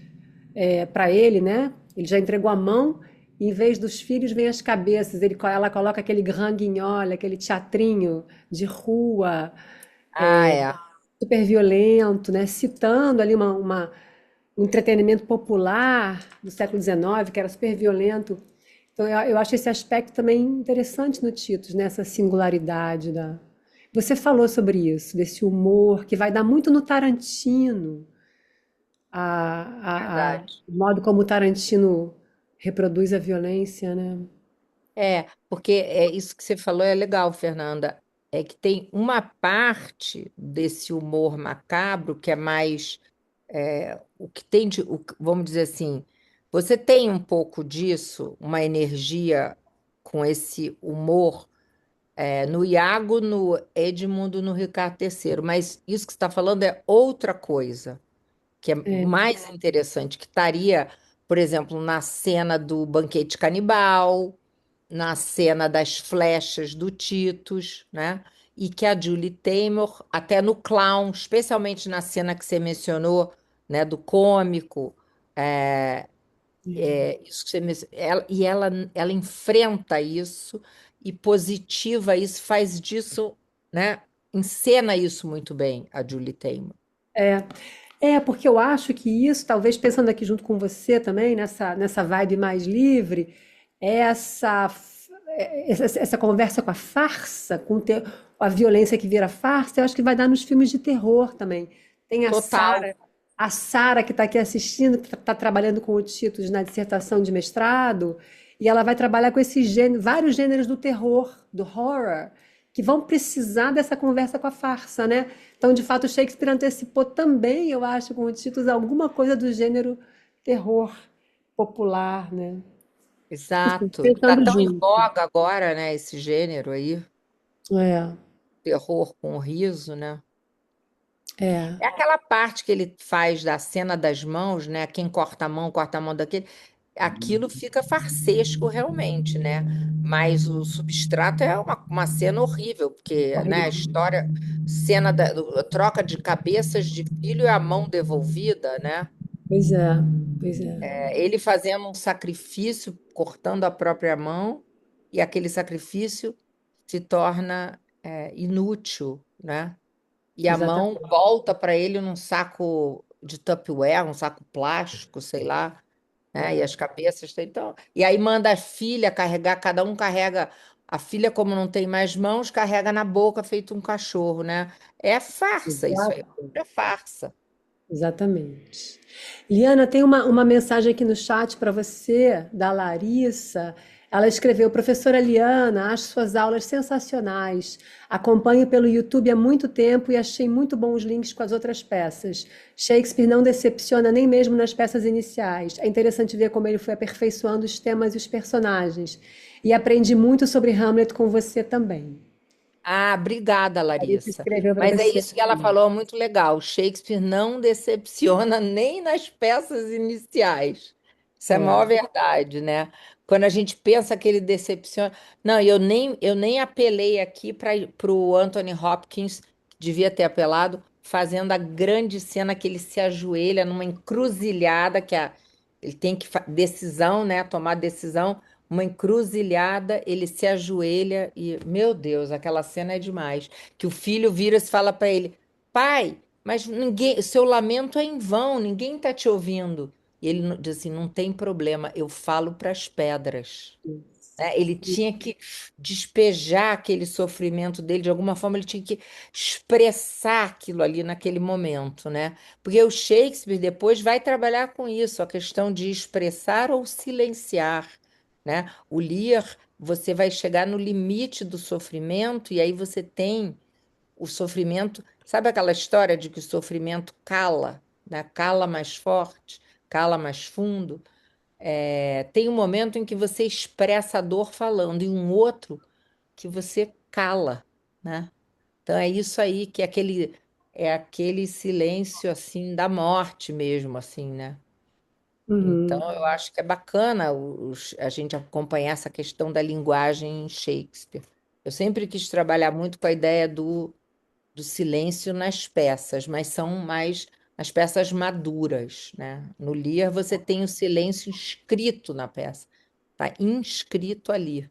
para ele, né? Ele já entregou a mão, e em vez dos filhos vem as cabeças. Ela coloca aquele grand guignol, aquele teatrinho de rua, Ah, é. super violento, né? Citando ali um entretenimento popular do século XIX, que era super violento. Então, eu acho esse aspecto também interessante no Titus, né? Essa singularidade da. Você falou sobre isso, desse humor que vai dar muito no Tarantino, Verdade. o modo como o Tarantino reproduz a violência, né? Porque isso que você falou é legal, Fernanda. É que tem uma parte desse humor macabro que é mais o que tem de, vamos dizer assim, você tem um pouco disso, uma energia com esse humor no Iago, no Edmundo, no Ricardo III, mas isso que você está falando é outra coisa, que é É, mais interessante, que estaria, por exemplo, na cena do banquete canibal, na cena das flechas do Titus, né? E que a Julie Taymor, até no clown, especialmente na cena que você mencionou, né, do cômico, é, isso que você ela enfrenta isso e positiva isso, faz disso, né? Encena isso muito bem, a Julie Taymor. é, porque eu acho que isso, talvez pensando aqui junto com você também, nessa vibe mais livre, é essa conversa com a farsa, a violência que vira farsa, eu acho que vai dar nos filmes de terror também. Tem Total. A Sara que está aqui assistindo, que está trabalhando com o Titus na dissertação de mestrado, e ela vai trabalhar com vários gêneros do terror, do horror, que vão precisar dessa conversa com a farsa, né? Então, de fato, Shakespeare antecipou também, eu acho, com o Titus, alguma coisa do gênero terror popular, né? Exato. Tá Pensando tão em junto. voga agora, né, esse gênero aí, É, terror com riso, né? é. É aquela parte que ele faz da cena das mãos, né? Quem corta a mão daquele. Aquilo fica farsesco realmente, né? Mas o substrato é uma cena horrível, porque, né, a Horrível. história, cena da troca de cabeças de filho e a mão devolvida, né? Pois é, pois é. Ele fazendo um sacrifício, cortando a própria mão, e aquele sacrifício se torna inútil, né? E a mão Exatamente. volta para ele num saco de Tupperware, um saco plástico, sei lá, né? E as cabeças. Então, e aí manda a filha carregar, cada um carrega. A filha, como não tem mais mãos, carrega na boca, feito um cachorro, né? É farsa isso aí, Exato. é farsa. Exatamente. Liana, tem uma mensagem aqui no chat para você, da Larissa. Ela escreveu: Professora Liana, acho suas aulas sensacionais. Acompanho pelo YouTube há muito tempo e achei muito bons os links com as outras peças. Shakespeare não decepciona nem mesmo nas peças iniciais. É interessante ver como ele foi aperfeiçoando os temas e os personagens. E aprendi muito sobre Hamlet com você também. Ah, obrigada, Larissa Larissa. escreveu para Mas é você isso que ela também. falou, muito legal. Shakespeare não decepciona nem nas peças iniciais. Isso é a maior É. verdade, né? Quando a gente pensa que ele decepciona. Não, eu nem apelei aqui para o Anthony Hopkins, que devia ter apelado, fazendo a grande cena que ele se ajoelha numa encruzilhada, ele tem que decisão, né? Tomar decisão uma encruzilhada, ele se ajoelha e, meu Deus, aquela cena é demais. Que o filho vira e fala para ele: Pai, mas ninguém, seu lamento é em vão, ninguém está te ouvindo. E ele diz assim: Não tem problema, eu falo para as pedras. Né? Ele tinha que despejar aquele sofrimento dele, de alguma forma ele tinha que expressar aquilo ali naquele momento, né? Porque o Shakespeare depois vai trabalhar com isso, a questão de expressar ou silenciar, né? O Lear, você vai chegar no limite do sofrimento e aí você tem o sofrimento, sabe aquela história de que o sofrimento cala, né? Cala mais forte, cala mais fundo? Tem um momento em que você expressa a dor falando, e um outro que você cala, né? Então é isso aí que é aquele silêncio assim da morte mesmo, assim, né? Então Uhum. eu acho que é bacana a gente acompanhar essa questão da linguagem em Shakespeare. Eu sempre quis trabalhar muito com a ideia do silêncio nas peças, mas são mais as peças maduras, né? No Lear você tem o silêncio inscrito na peça, tá inscrito ali,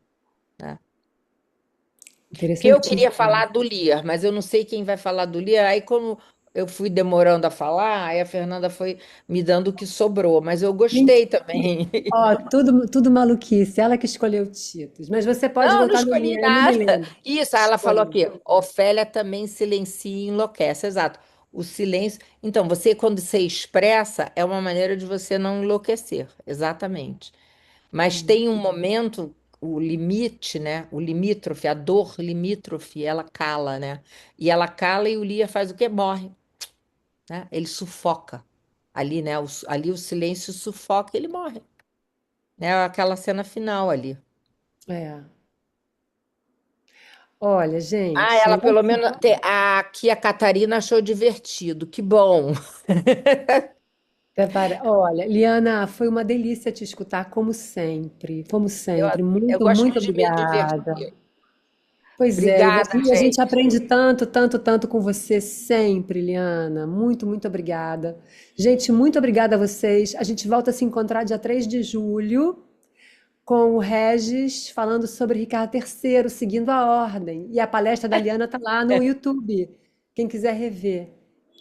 né? Porque eu queria Interessantíssimo. falar do Lear, mas eu não sei quem vai falar do Lear. Aí como eu fui demorando a falar, aí a Fernanda foi me dando o que sobrou, mas eu gostei também. Ó, tudo maluquice, ela que escolheu títulos. Mas você pode Não, não voltar no escolhi livro, eu não me nada. lembro. Isso, aí ela falou Escolha. aqui, Ofélia também silencia e enlouquece. Exato. O silêncio. Então, quando você expressa, é uma maneira de você não enlouquecer. Exatamente. Mas tem um momento, o limite, né? O limítrofe, a dor limítrofe, ela cala, né? E ela cala e o Lia faz o quê? Morre, né? Ele sufoca. Ali, né? Ali o silêncio sufoca e ele morre. É aquela cena final ali. É. Olha, Ah, gente, ela pelo menos. Aqui a Catarina achou divertido. Que bom. olha, Liana, foi uma delícia te escutar, como sempre. Como Eu, sempre. eu Muito, gosto muito muito de me obrigada. divertir. Pois é, Obrigada, e a gente gente. aprende tanto, tanto, tanto com você sempre, Liana. Muito, muito obrigada. Gente, muito obrigada a vocês. A gente volta a se encontrar dia 3 de julho, com o Regis falando sobre Ricardo III, seguindo a ordem. E a palestra da Liana está lá no YouTube, quem quiser rever.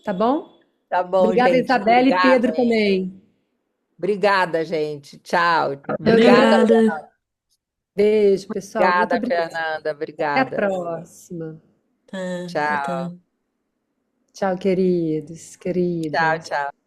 Tá bom? Tá bom, Obrigada, gente. Isabela e Obrigada. Pedro também. Obrigada, gente. Tchau. Obrigada, Obrigada. Beijo, pessoal. Muito obrigada, obrigada. Fernanda. Até a Obrigada. próxima. Tá, Tchau. até. Tchau, queridos, Tchau, queridas. tchau.